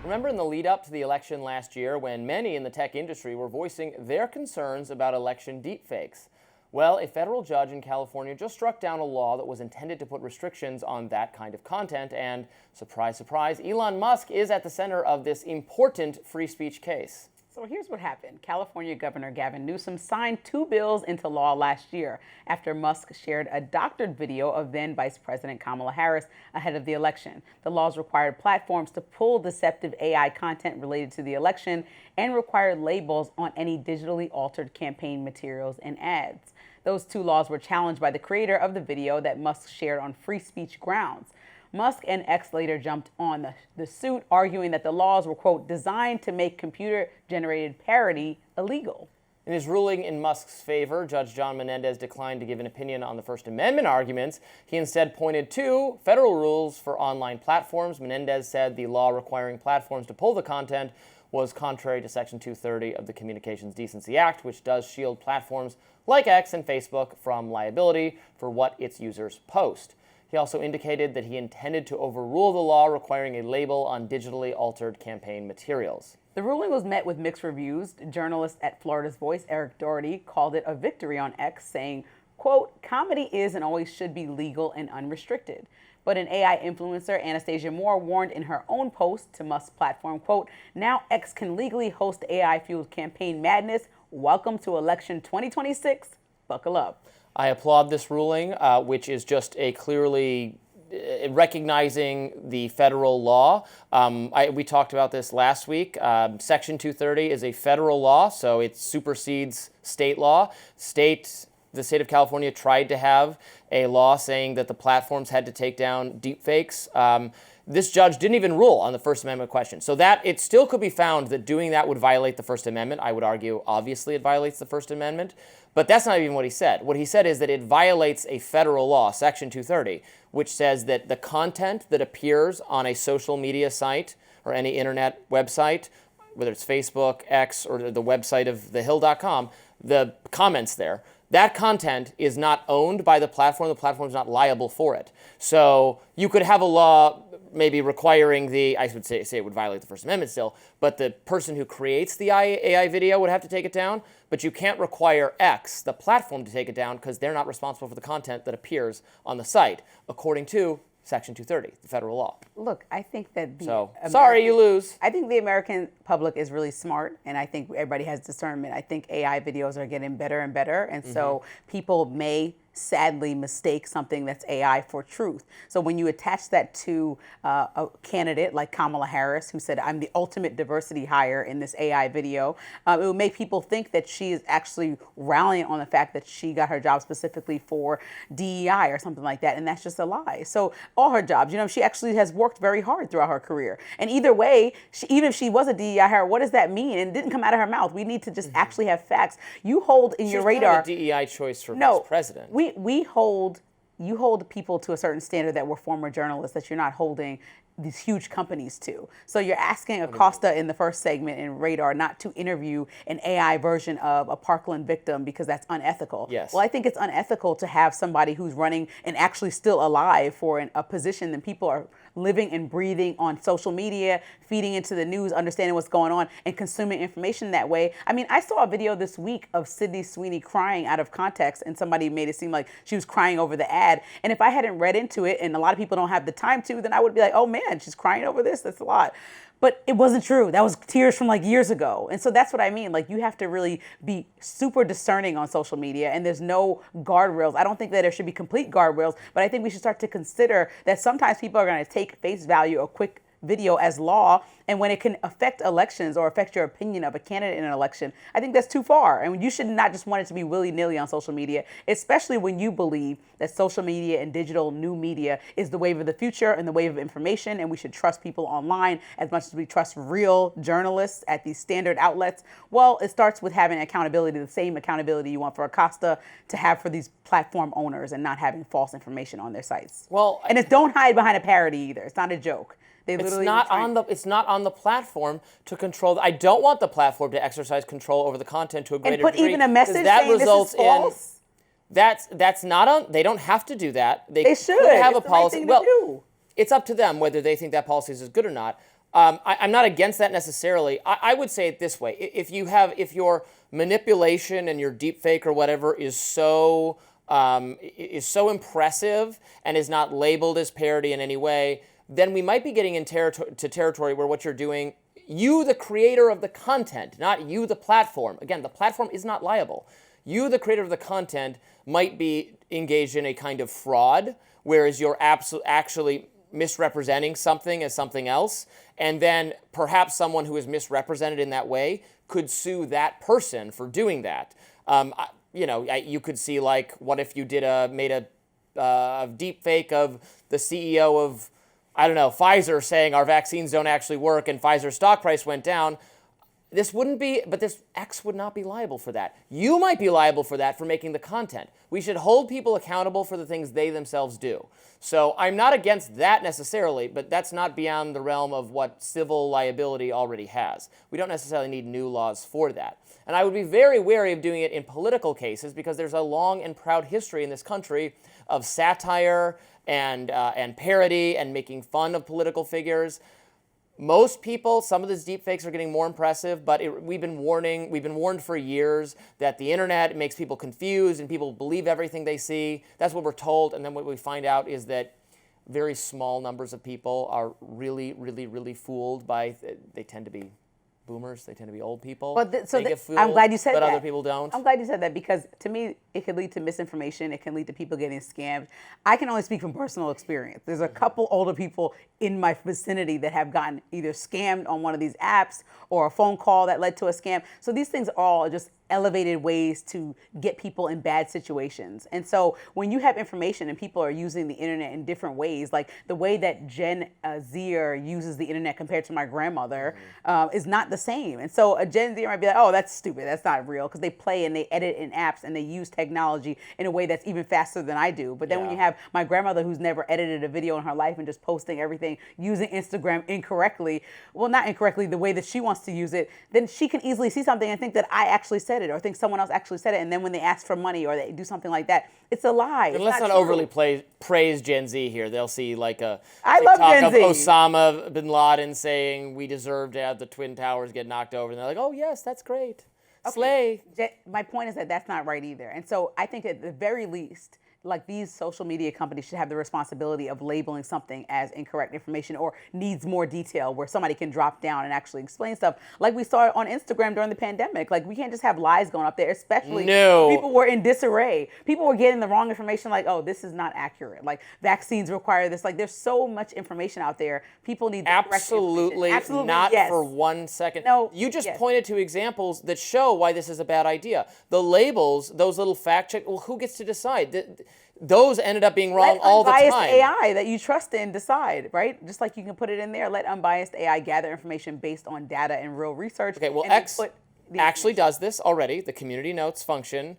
Remember in the lead up to the election last year when many in the tech industry were voicing their concerns about election deepfakes? Well, a federal judge in California just struck down a law that was intended to put restrictions on that kind of content, and surprise, surprise, Elon Musk is at the center of this important free speech case. So here's what happened. California Governor Gavin Newsom signed 2 bills into law last year after Musk shared a doctored video of then Vice President Kamala Harris ahead of the election. The laws required platforms to pull deceptive AI content related to the election and required labels on any digitally altered campaign materials and ads. Those 2 laws were challenged by the creator of the video that Musk shared on free speech grounds. Musk and X later jumped on the suit, arguing that the laws were, quote, designed to make computer-generated parody illegal. In his ruling in Musk's favor, Judge John Menendez declined to give an opinion on the First Amendment arguments. He instead pointed to federal rules for online platforms. Menendez said the law requiring platforms to pull the content was contrary to Section 230 of the Communications Decency Act, which does shield platforms like X and Facebook from liability for what its users post. He also indicated that he intended to overrule the law requiring a label on digitally altered campaign materials. The ruling was met with mixed reviews. Journalist at Florida's Voice, Eric Doherty, called it a victory on X, saying, quote, comedy is and always should be legal and unrestricted. But an AI influencer, Anastasia Moore, warned in her own post to Musk's platform, quote, now X can legally host AI-fueled campaign madness. Welcome to election 2026. Buckle up. I applaud this ruling, which is just a clearly recognizing the federal law. We talked about this last week. Section 230 is a federal law, so it supersedes state law. The state of California tried to have a law saying that the platforms had to take down deepfakes. This judge didn't even rule on the First Amendment question. So that it still could be found that doing that would violate the First Amendment. I would argue, obviously, it violates the First Amendment. But that's not even what he said. What he said is that it violates a federal law, Section 230, which says that the content that appears on a social media site or any internet website, whether it's Facebook, X, or the website of thehill.com, the comments there, that content is not owned by the platform. The platform is not liable for it. So you could have a law maybe requiring I would say it would violate the First Amendment still, but the person who creates the AI video would have to take it down, but you can't require X, the platform, to take it down because they're not responsible for the content that appears on the site, according to Section 230, the federal law. Look, I think that sorry, you lose. I think the American public is really smart, and I think everybody has discernment. I think AI videos are getting better and better, and so people may sadly mistake something that's AI for truth. So when you attach that to a candidate like Kamala Harris, who said, I'm the ultimate diversity hire in this AI video, it will make people think that she is actually rallying on the fact that she got her job specifically for DEI or something like that, and that's just a lie. So all her jobs, she actually has worked very hard throughout her career. And either way, even if she was a DEI hire, what does that mean? And it didn't come out of her mouth. We need to just actually have facts. You hold in your radar. She's not a DEI choice for vice president. You hold people to a certain standard that were former journalists that you're not holding these huge companies to. So you're asking Acosta in the first segment in Radar not to interview an AI version of a Parkland victim because that's unethical. Yes. Well, I think it's unethical to have somebody who's running and actually still alive for a position that people are living and breathing on social media, feeding into the news, understanding what's going on, and consuming information that way. I mean, I saw a video this week of Sydney Sweeney crying out of context, and somebody made it seem like she was crying over the ad. And if I hadn't read into it, and a lot of people don't have the time to, then I would be like, oh man, she's crying over this, that's a lot. But it wasn't true. That was tears from like years ago. And so that's what I mean. Like, you have to really be super discerning on social media, and there's no guardrails. I don't think that there should be complete guardrails, but I think we should start to consider that sometimes people are going to take face value a quick video as law, and when it can affect elections or affect your opinion of a candidate in an election, I think that's too far. And you should not just want it to be willy-nilly on social media, especially when you believe that social media and digital new media is the wave of the future and the wave of information, and we should trust people online as much as we trust real journalists at these standard outlets. Well, it starts with having accountability, the same accountability you want for Acosta to have for these platform owners, and not having false information on their sites. Well, and don't hide behind a parody either. It's not a joke. It's not on the platform to control. I don't want the platform to exercise control over the content to a greater degree. And put even a message saying this is false? That's not on. They don't have to do that. They should have a policy. Well, it's up to them whether they think that policy is good or not. I'm not against that necessarily. I would say it this way: if your manipulation and your deep fake or whatever is so impressive and is not labeled as parody in any way, then we might be getting into territory where what you're doing, you, the creator of the content, not you, the platform. Again, the platform is not liable. You, the creator of the content, might be engaged in a kind of fraud, whereas you're actually misrepresenting something as something else, and then perhaps someone who is misrepresented in that way could sue that person for doing that. You could see, like, what if you made a deep fake of the CEO of, I don't know, Pfizer saying our vaccines don't actually work, and Pfizer's stock price went down. This X would not be liable for that. You might be liable for that for making the content. We should hold people accountable for the things they themselves do. So I'm not against that necessarily, but that's not beyond the realm of what civil liability already has. We don't necessarily need new laws for that. And I would be very wary of doing it in political cases, because there's a long and proud history in this country of satire and parody and making fun of political figures. Most people, some of these deepfakes are getting more impressive, but we've been warned for years that the internet makes people confused and people believe everything they see. That's what we're told, and then what we find out is that very small numbers of people are really, really, really fooled by. They tend to be boomers. They tend to be old people. They get fooled, I'm glad you said but that. Other people don't. I'm glad you said that, because to me, it can lead to misinformation. It can lead to people getting scammed. I can only speak from personal experience. There's a couple older people in my vicinity that have gotten either scammed on one of these apps or a phone call that led to a scam. So these things are all just elevated ways to get people in bad situations. And so when you have information and people are using the internet in different ways, like the way that Gen Zer uses the internet compared to my grandmother is not the the same. And so a Gen Z might be like, oh, that's stupid. That's not real, because they play and they edit in apps and they use technology in a way that's even faster than I do. But then when you have my grandmother who's never edited a video in her life and just posting everything using Instagram incorrectly, well, not incorrectly, the way that she wants to use it, then she can easily see something and think that I actually said it or think someone else actually said it. And then when they ask for money or they do something like that, it's a lie. And let's not overly praise Gen Z here. They'll see like a I love TikTok Gen of Z. Osama bin Laden saying we deserve to have the Twin Towers get knocked over. And they're like, oh, yes, that's great. Slay. My point is that that's not right either. And so I think at the very least, like, these social media companies should have the responsibility of labeling something as incorrect information or needs more detail, where somebody can drop down and actually explain stuff, like we saw on Instagram during the pandemic. Like, we can't just have lies going up there, especially people were in disarray. People were getting the wrong information, like, oh, this is not accurate. Like, vaccines require this. Like, there's so much information out there. People need the correct information. Absolutely not yes. for 1 second. No, you just pointed to examples that show why this is a bad idea. The labels, those little fact check, well, who gets to decide? Those ended up being wrong all the time. Let unbiased AI that you trust in decide, right? Just like you can put it in there, let unbiased AI gather information based on data and real research. Okay, well, X actually does this already, the community notes function.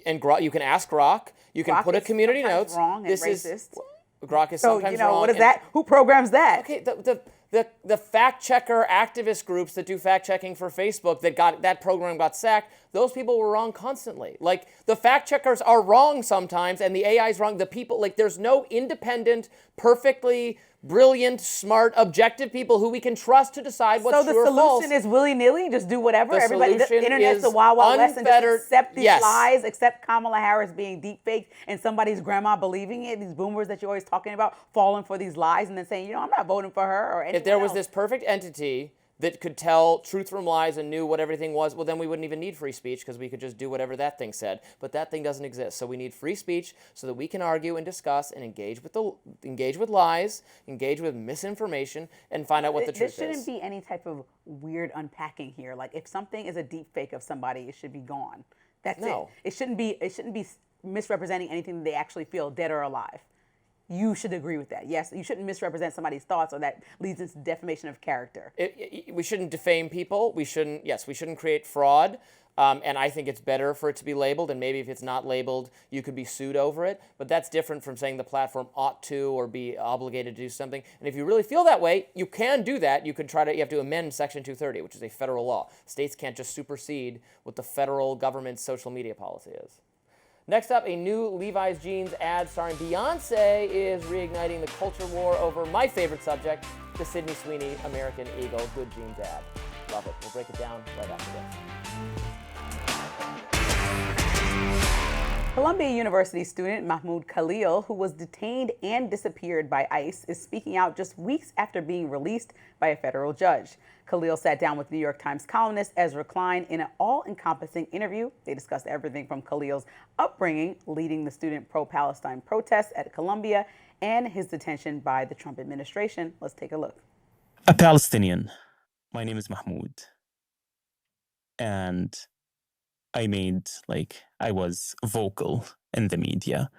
And you can ask Grok. You can put a community notes. Wrong and racist. Grok is sometimes wrong. What is that? Who programs that? Okay, the fact checker activist groups that do fact checking for Facebook that program got sacked, those people were wrong constantly. Like, the fact checkers are wrong sometimes and the AI is wrong. The people, like, there's no independent, perfectly brilliant, smart, objective people who we can trust to decide what's true or false. So the solution is willy-nilly, just do whatever? The internet's the wild west, and unfettered, just accept these lies, accept Kamala Harris being deep-faked and somebody's grandma believing it, these boomers that you're always talking about, falling for these lies and then saying, I'm not voting for her or anyone If there was else. this perfect entity that could tell truth from lies and knew what everything was, well, then we wouldn't even need free speech, because we could just do whatever that thing said. But that thing doesn't exist. So we need free speech so that we can argue and discuss and engage with lies, engage with misinformation, and find out what the truth is. There shouldn't be any type of weird unpacking here. Like, if something is a deep fake of somebody, it should be gone. That's it. It shouldn't be misrepresenting anything that they actually feel, dead or alive. You should agree with that. Yes, you shouldn't misrepresent somebody's thoughts, or that leads into defamation of character. We shouldn't defame people. We shouldn't create fraud. And I think it's better for it to be labeled. And maybe if it's not labeled, you could be sued over it. But that's different from saying the platform ought to or be obligated to do something. And if you really feel that way, you can do that. You have to amend Section 230, which is a federal law. States can't just supersede what the federal government's social media policy is. Next up, a new Levi's jeans ad starring Beyoncé is reigniting the culture war over my favorite subject, the Sydney Sweeney American Eagle Good Jeans ad. Love it. We'll break it down right after this. Columbia University student Mahmoud Khalil, who was detained and disappeared by ICE, is speaking out just weeks after being released by a federal judge. Khalil sat down with New York Times columnist Ezra Klein in an all-encompassing interview. They discussed everything from Khalil's upbringing, leading the student pro-Palestine protests at Columbia, and his detention by the Trump administration. Let's take a look. A Palestinian. My name is Mahmoud. And I was vocal in the media.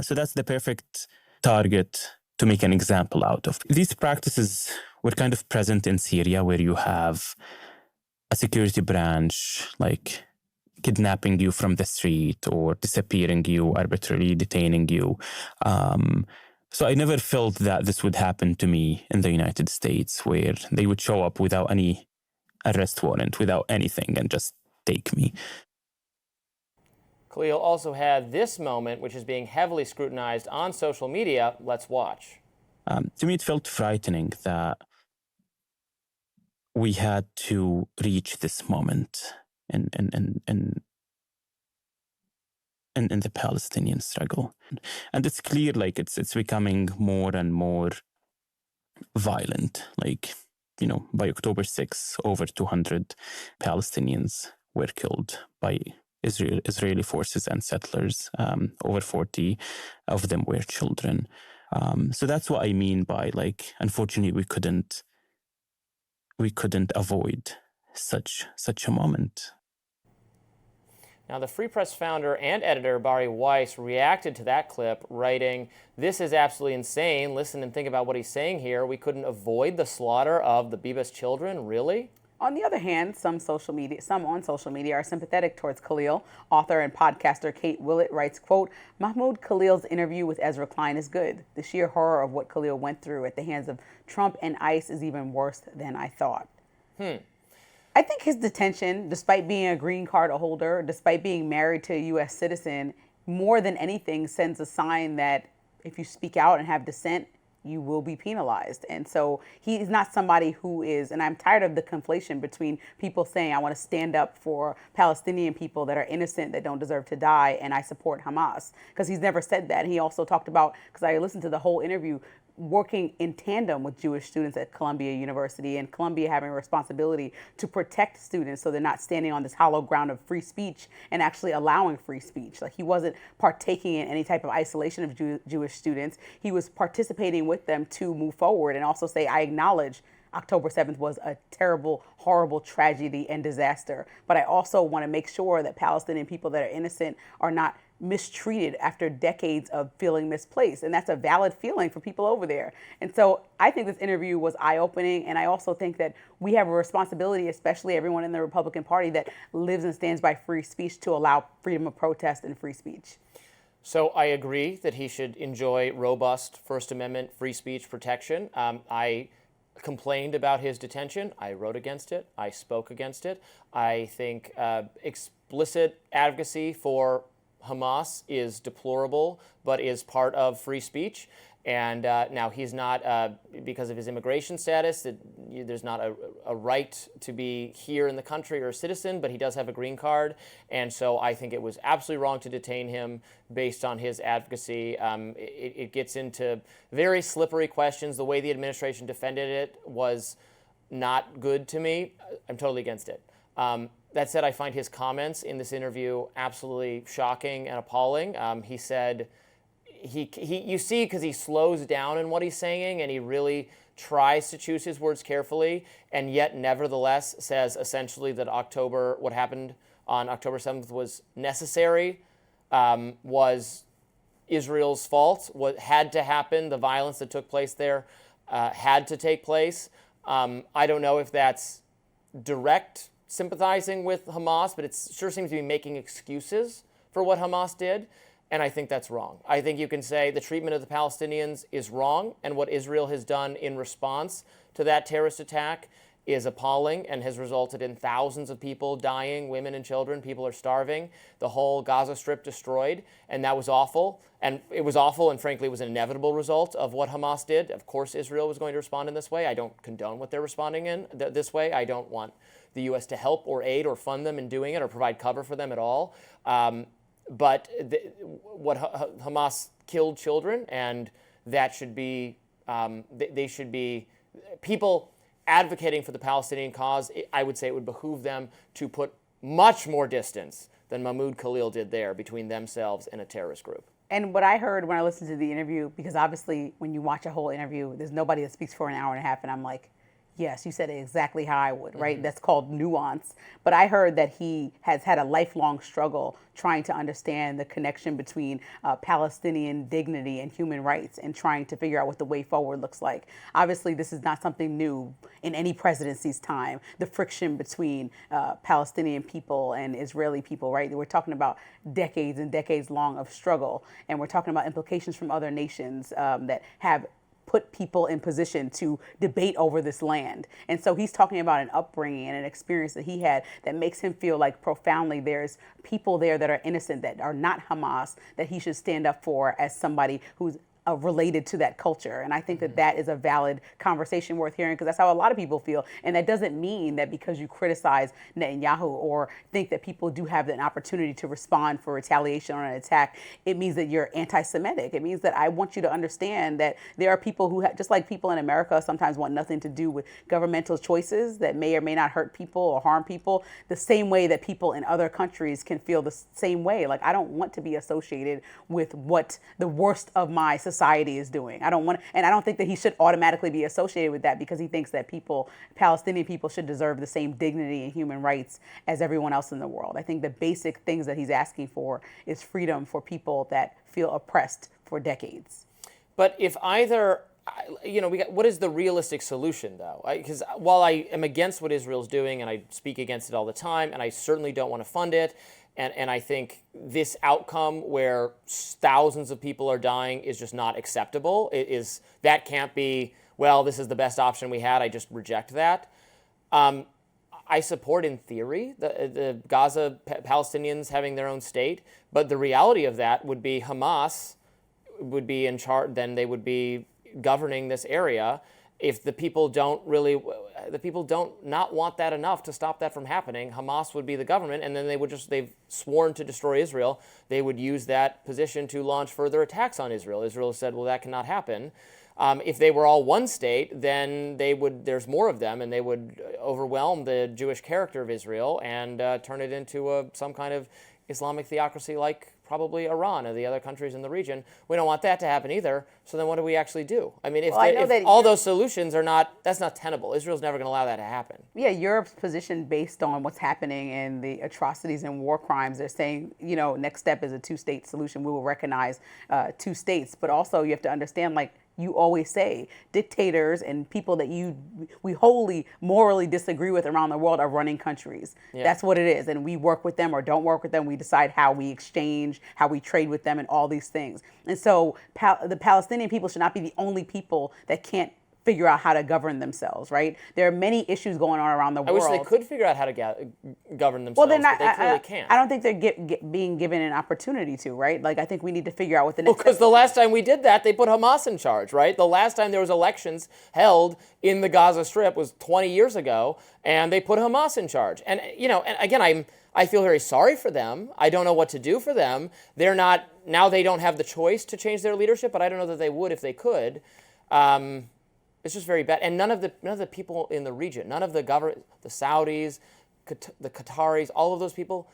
So that's the perfect target to make an example out of. These practices were kind of present in Syria, where you have a security branch like kidnapping you from the street or disappearing you, arbitrarily detaining you. So I never felt that this would happen to me in the United States, where they would show up without any arrest warrant, without anything, and just take me. Khalil also had this moment, which is being heavily scrutinized on social media. Let's watch. To me, it felt frightening that we had to reach this moment in the Palestinian struggle. And it's clear, it's becoming more and more violent. By October 6, over 200 Palestinians were killed by Israeli forces and settlers. Over 40 of them were children. So that's what I mean by, unfortunately, we couldn't avoid such a moment. Now, the Free Press founder and editor Bari Weiss reacted to that clip, writing, "This is absolutely insane. Listen and think about what he's saying here. We couldn't avoid the slaughter of the Bibas children, really?" On the other hand, some on social media are sympathetic towards Khalil. Author and podcaster Kate Willett writes, quote, Mahmoud Khalil's interview with Ezra Klein is good. The sheer horror of what Khalil went through at the hands of Trump and ICE is even worse than I thought. I think his detention, despite being a green card holder, despite being married to a U.S. citizen, more than anything sends a sign that if you speak out and have dissent, you will be penalized. And so he is not somebody who is, and I'm tired of the conflation between people saying, I want to stand up for Palestinian people that are innocent, that don't deserve to die, and I support Hamas. Because he's never said that. He also talked about, because I listened to the whole interview, working in tandem with Jewish students at Columbia University, and Columbia having a responsibility to protect students so they're not standing on this hollow ground of free speech and actually allowing free speech. Like, he wasn't partaking in any type of isolation of Jewish students. He was participating with them to move forward and also say, I acknowledge October 7th was a terrible, horrible tragedy and disaster. But I also want to make sure that Palestinian people that are innocent are not mistreated after decades of feeling misplaced. And that's a valid feeling for people over there. And so I think this interview was eye-opening. And I also think that we have a responsibility, especially everyone in the Republican Party that lives and stands by free speech, to allow freedom of protest and free speech. So I agree that he should enjoy robust First Amendment free speech protection. I complained about his detention. I wrote against it. I spoke against it. I think explicit advocacy for Hamas is deplorable, but is part of free speech. And now he's not, because of his immigration status, that there's not a right to be here in the country or a citizen, but he does have a green card. And so I think it was absolutely wrong to detain him based on his advocacy. It gets into very slippery questions. The way the administration defended it was not good to me. I'm totally against it. That said, I find his comments in this interview absolutely shocking and appalling. He said, you see, because he slows down in what he's saying and he really tries to choose his words carefully, and yet nevertheless says essentially that what happened on October 7th was necessary, was Israel's fault, what had to happen, the violence that took place there had to take place. I don't know if that's direct sympathizing with Hamas, but it sure seems to be making excuses for what Hamas did, and I think that's wrong. I think you can say the treatment of the Palestinians is wrong, and what Israel has done in response to that terrorist attack is appalling and has resulted in thousands of people dying, women and children. People are starving. The whole Gaza Strip destroyed, and that was awful. And it was awful, and frankly, it was an inevitable result of what Hamas did. Of course, Israel was going to respond in this way. I don't condone what they're responding in this way. I don't want the U.S. to help or aid or fund them in doing it or provide cover for them at all. But Hamas killed children, and that should be, they should be, people advocating for the Palestinian cause, I would say it would behoove them to put much more distance than Mahmoud Khalil did there between themselves and a terrorist group. And what I heard when I listened to the interview, because obviously when you watch a whole interview, there's nobody that speaks for an hour and a half, and I'm like, yes, you said it exactly how I would, right? That's called nuance. But I heard that he has had a lifelong struggle trying to understand the connection between Palestinian dignity and human rights and trying to figure out what the way forward looks like. Obviously, this is not something new in any presidency's time, the friction between Palestinian people and Israeli people, right? We're talking about decades and decades long of struggle, and we're talking about implications from other nations that have put people in position to debate over this land. And so he's talking about an upbringing and an experience that he had that makes him feel like profoundly there's people there that are innocent, that are not Hamas, that he should stand up for as somebody who's related to that culture. And I think that that is a valid conversation worth hearing, because that's how a lot of people feel. And that doesn't mean that because you criticize Netanyahu or think that people do have an opportunity to respond for retaliation or an attack, it means that you're anti-Semitic. It means that I want you to understand that there are people who, just like people in America sometimes want nothing to do with governmental choices that may or may not hurt people or harm people, the same way that people in other countries can feel the same way. Like, I don't want to be associated with what the worst of my society is doing. I don't want, and I don't think that he should automatically be associated with that because he thinks that people, Palestinian people, should deserve the same dignity and human rights as everyone else in the world. I think the basic things that he's asking for is freedom for people that feel oppressed for decades. But if either what is the realistic solution, though? Because while I am against what Israel's doing, and I speak against it all the time, and I certainly don't want to fund it, and I think this outcome where thousands of people are dying is just not acceptable. That can't be, well, this is the best option we had. I just reject that. I support, in theory, the Gaza Palestinians having their own state, but the reality of that would be Hamas would be in charge. Then they would be governing this area. If the people don't not want that enough to stop that from happening, Hamas would be the government, and then they've sworn to destroy Israel. They would use that position to launch further attacks on Israel. Israel said, well, that cannot happen. If they were all one state, then there's more of them, and they would overwhelm the Jewish character of Israel and turn it into some kind of Islamic theocracy like probably Iran or the other countries in the region. We don't want that to happen either. So then what do we actually do? I mean, if all those solutions that's not tenable. Israel's never going to allow that to happen. Yeah, Europe's position based on what's happening and the atrocities and war crimes, they're saying, next step is a two-state solution. We will recognize two states. But also you have to understand, like you always say, dictators and people that we wholly morally disagree with around the world are running countries. Yeah. That's what it is. And we work with them or don't work with them. We decide how we exchange, how we trade with them, and all these things. And so the Palestinian people should not be the only people that can't figure out how to govern themselves, right? There are many issues going on around the world. I wish they could figure out how to govern themselves, but they clearly can't. I don't think they're being given an opportunity to, right? Like, I think we need to figure out what the next because the last time we did that, they put Hamas in charge, right? The last time there was elections held in the Gaza Strip was 20 years ago, and they put Hamas in charge. And, and again, I feel very sorry for them. I don't know what to do for them. Now they don't have the choice to change their leadership, but I don't know that they would if they could. It's just very bad, and none of the people in the region, none of the government, the Saudis, the Qataris, all of those people,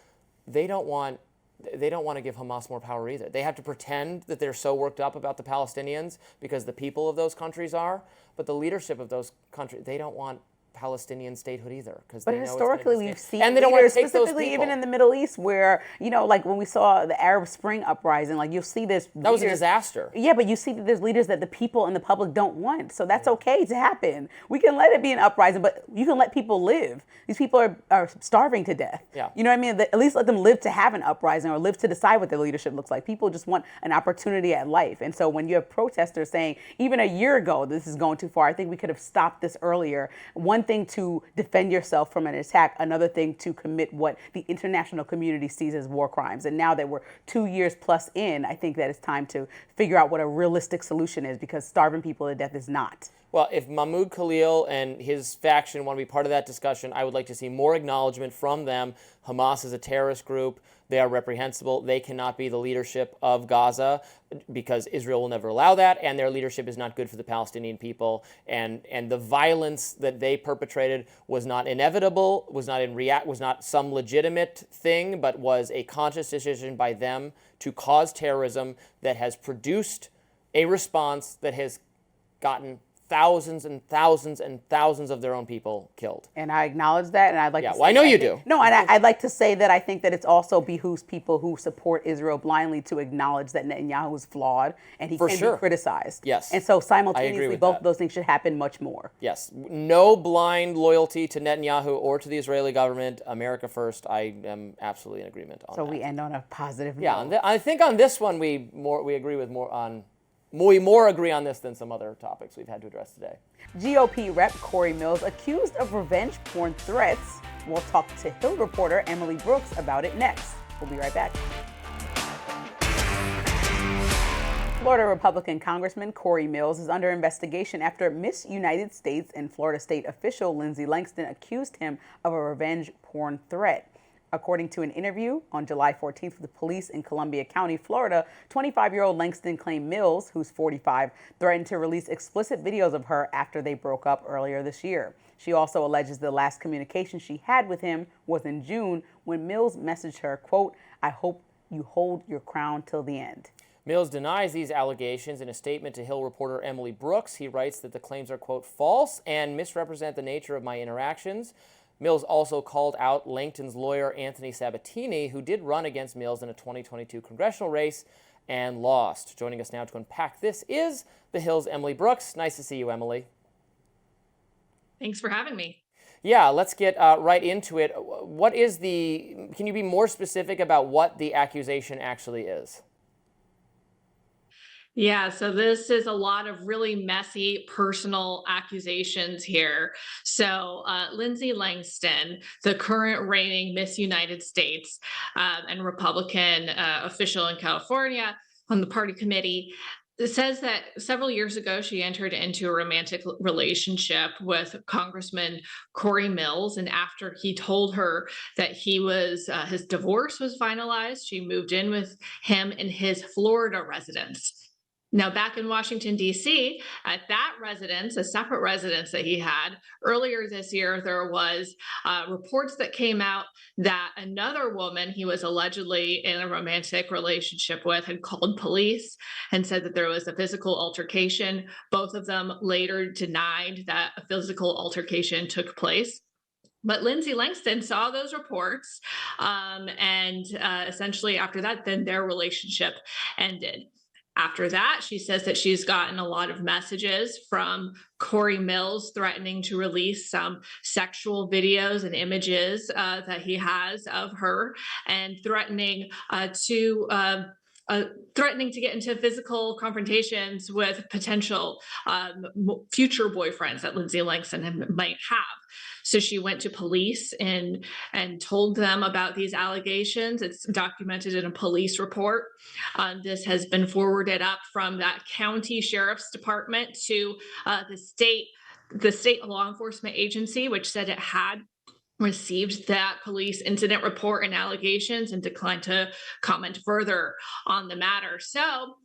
they don't want to give Hamas more power either. They have to pretend that they're so worked up about the Palestinians because the people of those countries are, but the leadership of those countries, they don't want Palestinian statehood either. But historically, we've seen and they don't want to take specifically even in the Middle East where, like when we saw the Arab Spring uprising, like you'll see this. That was a disaster. Yeah, but you see that there's leaders that the people and the public don't want. So that's okay to happen. We can let it be an uprising, but you can let people live. These people are starving to death. Yeah. You know what I mean? At least let them live to have an uprising or live to decide what their leadership looks like. People just want an opportunity at life. And so when you have protesters saying, even a year ago, this is going too far, I think we could have stopped this earlier. One thing to defend yourself from an attack, another thing to commit what the international community sees as war crimes. And now that we're 2 years plus in, I think that it's time to figure out what a realistic solution is, because starving people to death is not. Well, if Mahmoud Khalil and his faction want to be part of that discussion, I would like to see more acknowledgement from them. Hamas is a terrorist group. They are reprehensible. They cannot be the leadership of Gaza because Israel will never allow that, and their leadership is not good for the Palestinian people. And the violence that they perpetrated was not inevitable, was not some legitimate thing, but was a conscious decision by them to cause terrorism that has produced a response that has gotten thousands and thousands and thousands of their own people killed. And I acknowge that, and I'd like to say... I know you do. No, and I'd like to say that I think that it's also behooves people who support Israel blindly to acknowledge that Netanyahu is flawed, and he can be criticized. Yes. And so simultaneously, both of those things should happen much more. Yes. No blind loyalty to Netanyahu or to the Israeli government. America first. I am absolutely in agreement on that. So we end on a positive note. Yeah, I think on this one we agree with more on... We more agree on this than some other topics we've had to address today. GOP Rep Cory Mills accused of revenge porn threats. We'll talk to Hill reporter Emily Brooks about it next. We'll be right back. Florida Republican Congressman Cory Mills is under investigation after Miss United States and Florida state official Lindsey Langston accused him of a revenge porn threat. According to an interview on July 14th with the police in Columbia County, Florida, 25-year-old Langston claimed Mills, who's 45, threatened to release explicit videos of her after they broke up earlier this year. She also alleges the last communication she had with him was in June when Mills messaged her, quote, "I hope you hold your crown till the end." Mills denies these allegations in a statement to Hill reporter Emily Brooks. He writes that the claims are, quote, "false and misrepresent the nature of my interactions." Mills also called out Langton's lawyer, Anthony Sabatini, who did run against Mills in a 2022 congressional race, and lost. Joining us now to unpack this is The Hill's Emily Brooks. Nice to see you, Emily. Thanks for having me. Yeah, let's get right into it. Can you be more specific about what the accusation actually is? Yeah, so this is a lot of really messy personal accusations here. So Lindsey Langston, the current reigning Miss United States and Republican official in California on the party committee, says that several years ago she entered into a romantic relationship with Congressman Cory Mills, and after he told her that his divorce was finalized, she moved in with him in his Florida residence. Now, back in Washington, D.C., at that residence, a separate residence that he had, earlier this year, there was reports that came out that another woman he was allegedly in a romantic relationship with had called police and said that there was a physical altercation. Both of them later denied that a physical altercation took place. But Lindsey Langston saw those reports, and essentially after that, then their relationship ended. After that, she says that she's gotten a lot of messages from Cory Mills threatening to release some sexual videos and images that he has of her, and threatening to get into physical confrontations with potential future boyfriends that Lindsey Langston might have. So she went to police and told them about these allegations. It's documented in a police report. This has been forwarded up from that county sheriff's department to the state law enforcement agency, which said it had received that police incident report and allegations and declined to comment further on the matter. So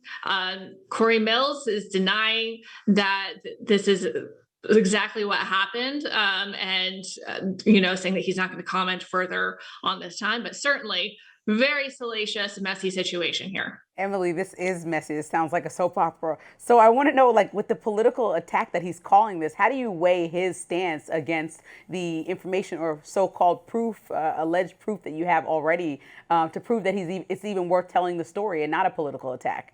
Cory Mills is denying that this is exactly what happened, and saying that he's not going to comment further on this time, but certainly very salacious, messy situation here. Emily, this is messy. This sounds like a soap opera. So I want to know, like, with the political attack that he's calling this, how do you weigh his stance against the information or so-called proof, alleged proof that you have already to prove that it's even worth telling the story and not a political attack?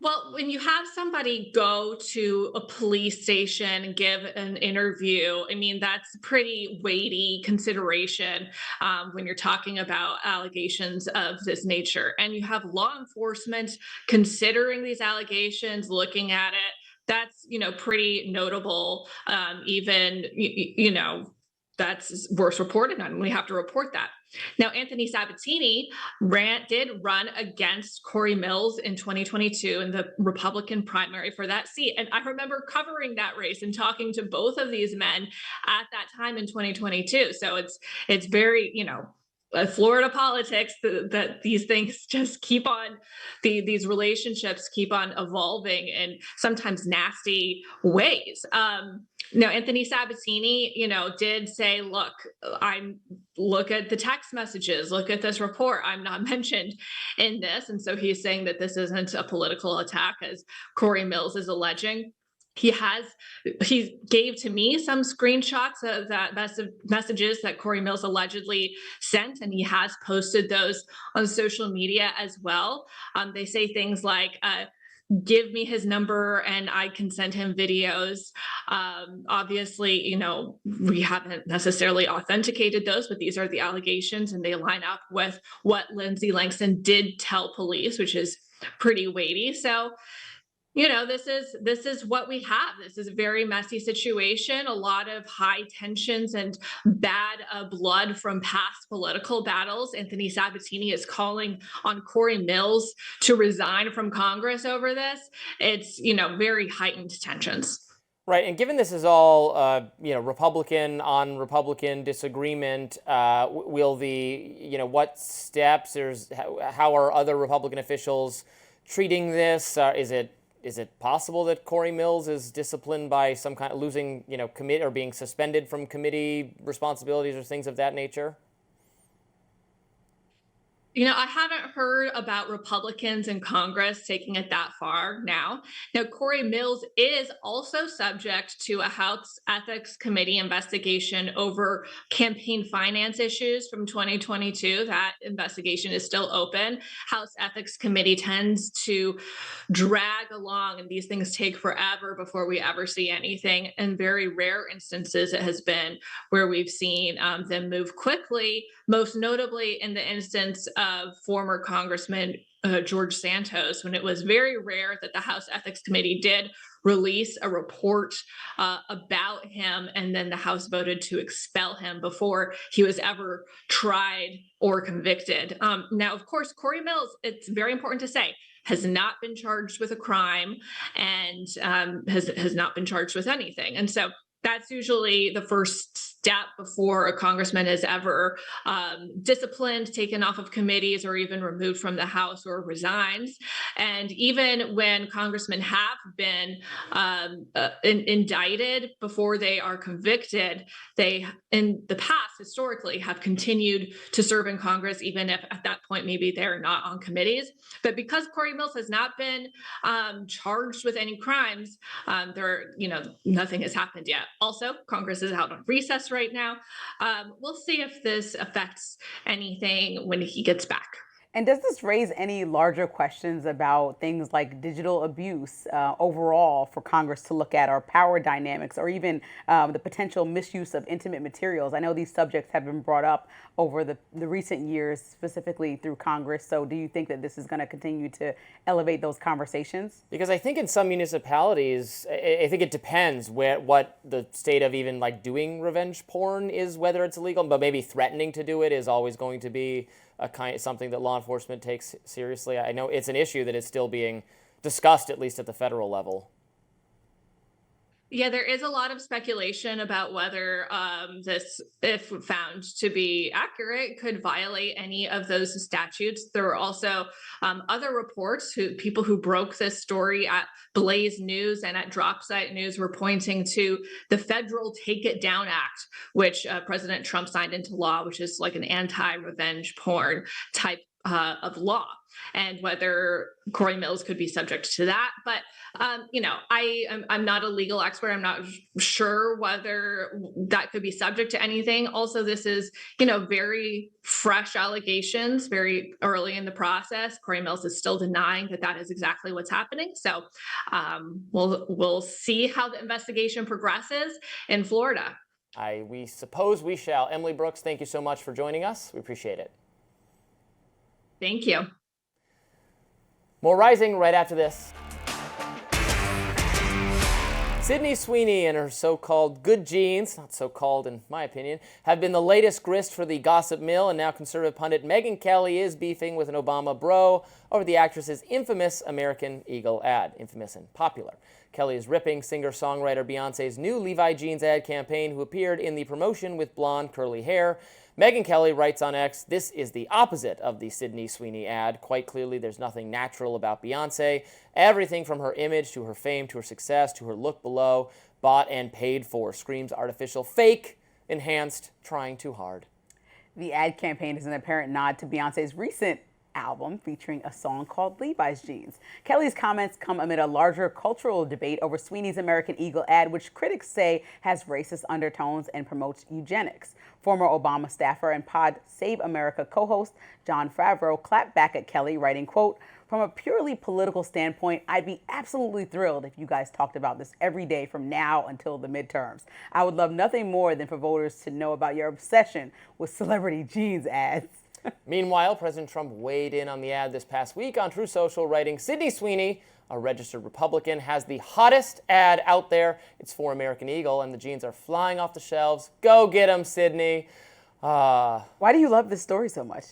Well, when you have somebody go to a police station and give an interview, I mean, that's pretty weighty consideration when you're talking about allegations of this nature. And you have law enforcement considering these allegations, looking at it. That's, pretty notable. That's worth reporting on. We have to report that. Now, Anthony Sabatini did run against Cory Mills in 2022 in the Republican primary for that seat. And I remember covering that race and talking to both of these men at that time in 2022. So it's very, Florida politics, that these things just keep on, these relationships keep on evolving in sometimes nasty ways. Now, Anthony Sabatini, did say, look at the text messages, look at this report. I'm not mentioned in this. And so he's saying that this isn't a political attack, as Cory Mills is alleging. He gave to me some screenshots of that messages that Cory Mills allegedly sent, and he has posted those on social media as well. They say things like, give me his number and I can send him videos. Obviously, we haven't necessarily authenticated those, but these are the allegations and they line up with what Lindsey Langston did tell police, which is pretty weighty. So, this is what we have. This is a very messy situation, a lot of high tensions and bad blood from past political battles. Anthony Sabatini is calling on Cory Mills to resign from Congress over this. It's, very heightened tensions. Right, and given this is all, Republican on Republican disagreement, will what steps, how are other Republican officials treating this? Is it possible that Cory Mills is disciplined by some kind of losing, committee or being suspended from committee responsibilities or things of that nature? I haven't heard about Republicans in Congress taking it that far now. Now, Cory Mills is also subject to a House Ethics Committee investigation over campaign finance issues from 2022. That investigation is still open. House Ethics Committee tends to drag along, and these things take forever before we ever see anything. In very rare instances, it has been where we've seen them move quickly, most notably in the instance of former Congressman George Santos, when it was very rare that the House Ethics Committee did release a report about him, and then the House voted to expel him before he was ever tried or convicted. Now, of course, Cory Mills, it's very important to say, has not been charged with a crime and has not been charged with anything. And so that's usually the first step before a congressman is ever disciplined, taken off of committees, or even removed from the House or resigns. And even when congressmen have been indicted before they are convicted, they, in the past, historically, have continued to serve in Congress, even if at that point maybe they're not on committees. But because Cory Mills has not been charged with any crimes, nothing has happened yet. Also, Congress is out on recess right now. We'll see if this affects anything when he gets back. And does this raise any larger questions about things like digital abuse overall for Congress to look at, or power dynamics, or even the potential misuse of intimate materials? I know these subjects have been brought up over the recent years, specifically through Congress. So do you think that this is going to continue to elevate those conversations? Because I think in some municipalities, I think it depends what the state of even like doing revenge porn is, whether it's illegal, but maybe threatening to do it is always going to be something that law enforcement takes seriously. I know it's an issue that is still being discussed, at least at the federal level. Yeah, there is a lot of speculation about whether this, if found to be accurate, could violate any of those statutes. There were also other reports, people who broke this story at Blaze News and at Dropsite News were pointing to the federal Take It Down Act, which President Trump signed into law, which is like an anti-revenge porn type of law, and whether Cory Mills could be subject to that. But, I'm not a legal expert. I'm not sure whether that could be subject to anything. Also, this is, very fresh allegations, very early in the process. Cory Mills is still denying that is exactly what's happening. So we'll see how the investigation progresses in Florida. We suppose we shall. Emily Brooks, thank you so much for joining us. We appreciate it. Thank you. More Rising right after this. Sydney Sweeney and her so-called good genes, not so-called in my opinion, have been the latest grist for the gossip mill, and now conservative pundit Megyn Kelly is beefing with an Obama bro over the actress's infamous American Eagle ad. Infamous and popular. Kelly is ripping singer-songwriter Beyoncé's new Levi jeans ad campaign, who appeared in the promotion with blonde curly hair. Megyn Kelly writes on X, "This is the opposite of the Sydney Sweeney ad. Quite clearly, there's nothing natural about Beyoncé. Everything from her image to her fame to her success to her look below, bought and paid for, screams artificial, fake, enhanced, trying too hard." The ad campaign is an apparent nod to Beyoncé's recent album featuring a song called Levi's Jeans. Kelly's comments come amid a larger cultural debate over Sweeney's American Eagle ad, which critics say has racist undertones and promotes eugenics. Former Obama staffer and Pod Save America co-host Jon Favreau clapped back at Kelly, writing, quote, "From a purely political standpoint, I'd be absolutely thrilled if you guys talked about this every day from now until the midterms. I would love nothing more than for voters to know about your obsession with celebrity jeans ads." Meanwhile, President Trump weighed in on the ad this past week on True Social, writing, "Sydney Sweeney, a registered Republican, has the hottest ad out there. It's for American Eagle, and the jeans are flying off the shelves. Go get them, Sydney." Why do you love this story so much?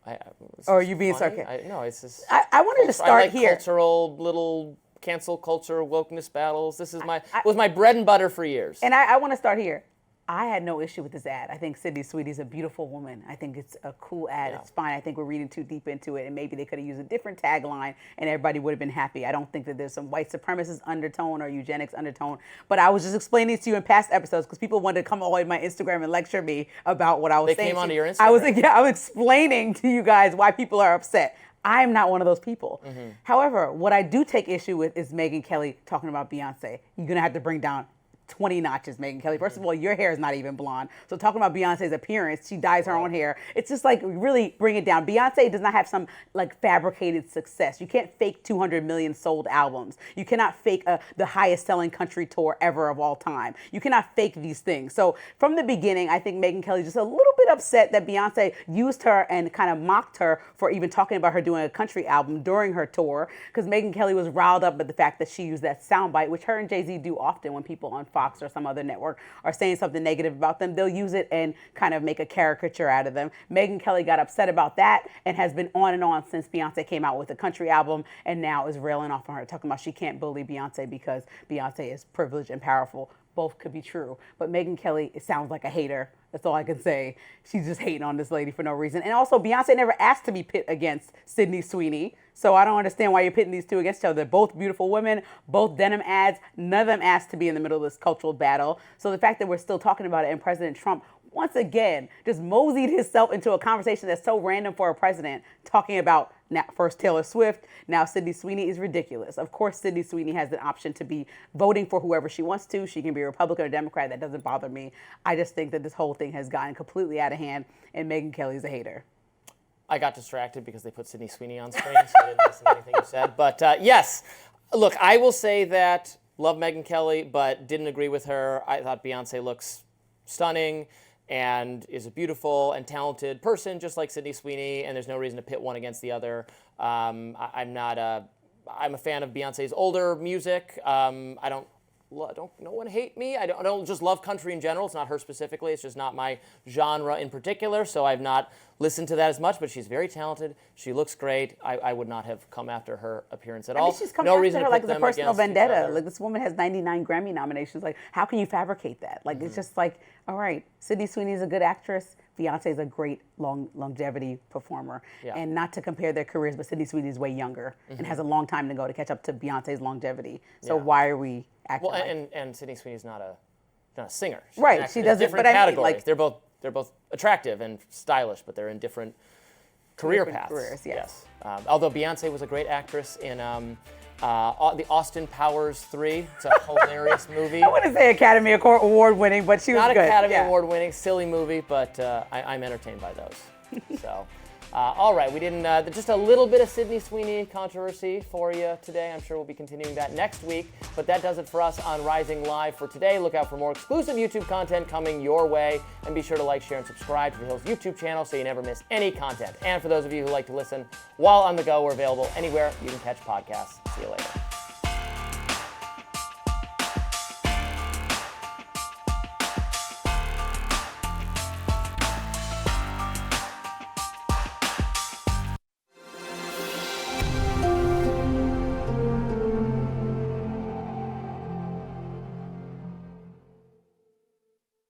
Or are you being sarcastic? No, it's just... I wanted to start I like here. Cultural little cancel culture, wokeness battles. This is was my bread and butter for years. And I want to start here. I had no issue with this ad. I think Sydney Sweeney's a beautiful woman. I think it's a cool ad. It's fine. I think we're reading too deep into it, and maybe they could have used a different tagline, and everybody would have been happy. I don't think that there's some white supremacist undertone or eugenics undertone. But I was just explaining to you in past episodes because people wanted to come all the way to my Instagram and lecture me about what I was saying. They came onto your Instagram. I was explaining to you guys why people are upset. I'm not one of those people. However, what I do take issue with is Megyn Kelly talking about Beyonce. You're gonna have to bring down 20 notches, Megyn Kelly. First of all, your hair is not even blonde. So talking about Beyonce's appearance, she dyes her own hair. It's just like really bring it down. Beyonce does not have some like fabricated success. You can't fake 200 million sold albums. You cannot fake the highest selling country tour ever of all time. You cannot fake these things. So from the beginning, I think Megyn Kelly's just a little bit upset that Beyonce used her and kind of mocked her for even talking about her doing a country album during her tour, because Megyn Kelly was riled up at the fact that she used that soundbite, which her and Jay-Z do often when people on Fox or some other network are saying something negative about them. They'll use it and kind of make a caricature out of them. Megyn Kelly got upset about that and has been on and on since Beyonce came out with a country album, and now is railing off on her, talking about she can't bully Beyonce because Beyonce is privileged and powerful. Both could be true, but Megyn Kelly, it sounds like a hater. That's all I can say. She's just hating on this lady for no reason. And also, Beyonce never asked to be pit against Sydney Sweeney. So I don't understand why you're pitting these two against each other. They're both beautiful women, both denim ads. None of them asked to be in the middle of this cultural battle. So the fact that we're still talking about it, and President Trump, once again, just moseyed himself into a conversation that's so random for a president, talking about now first Taylor Swift, now Sydney Sweeney, is ridiculous. Of course, Sydney Sweeney has the option to be voting for whoever she wants to. She can be a Republican or Democrat. That doesn't bother me. I just think that this whole thing has gotten completely out of hand, and Megyn Kelly's a hater. I got distracted because they put Sydney Sweeney on screen, so I didn't listen to anything you said. But yes, look, I will say that love Megyn Kelly, but didn't agree with her. I thought Beyonce looks stunning and is a beautiful and talented person, just like Sydney Sweeney, and there's no reason to pit one against the other. I'm a fan of Beyonce's older music. I don't no one hate me. I don't just love country in general. It's not her specifically. It's just not my genre in particular. So I've not listened to that as much, but she's very talented. She looks great. I would not have come after her appearance at all. I mean, she's come no after reason her to like pit it's a them personal against each vendetta. other. Like, this woman has 99 Grammy nominations. Like, how can you fabricate that? Like, it's just like, all right, Sydney Sweeney's a good actress. Beyonce's a great longevity performer. Yeah. And not to compare their careers, but Sydney Sweeney is way younger and has a long time to go to catch up to Beyonce's longevity. So why are we acting Well, like... and Sydney Sweeney's not a singer. She's right, an she actress. doesn't, Different but I mean, categories. like... They're both attractive and stylish, but they're in different career paths. Careers, yes. Although Beyonce was a great actress in the Austin Powers 3. It's a hilarious movie. I wouldn't say Academy Award winning, but she was Not good. Academy Award winning, silly movie, but I'm entertained by those. So, all right, we didn't, just a little bit of Sydney Sweeney controversy for you today. I'm sure we'll be continuing that next week, but that does it for us on Rising Live for today. Look out for more exclusive YouTube content coming your way, and be sure to like, share, and subscribe to the Hill's YouTube channel so you never miss any content. And for those of you who like to listen while on the go, we're available anywhere you can catch podcasts. See you later.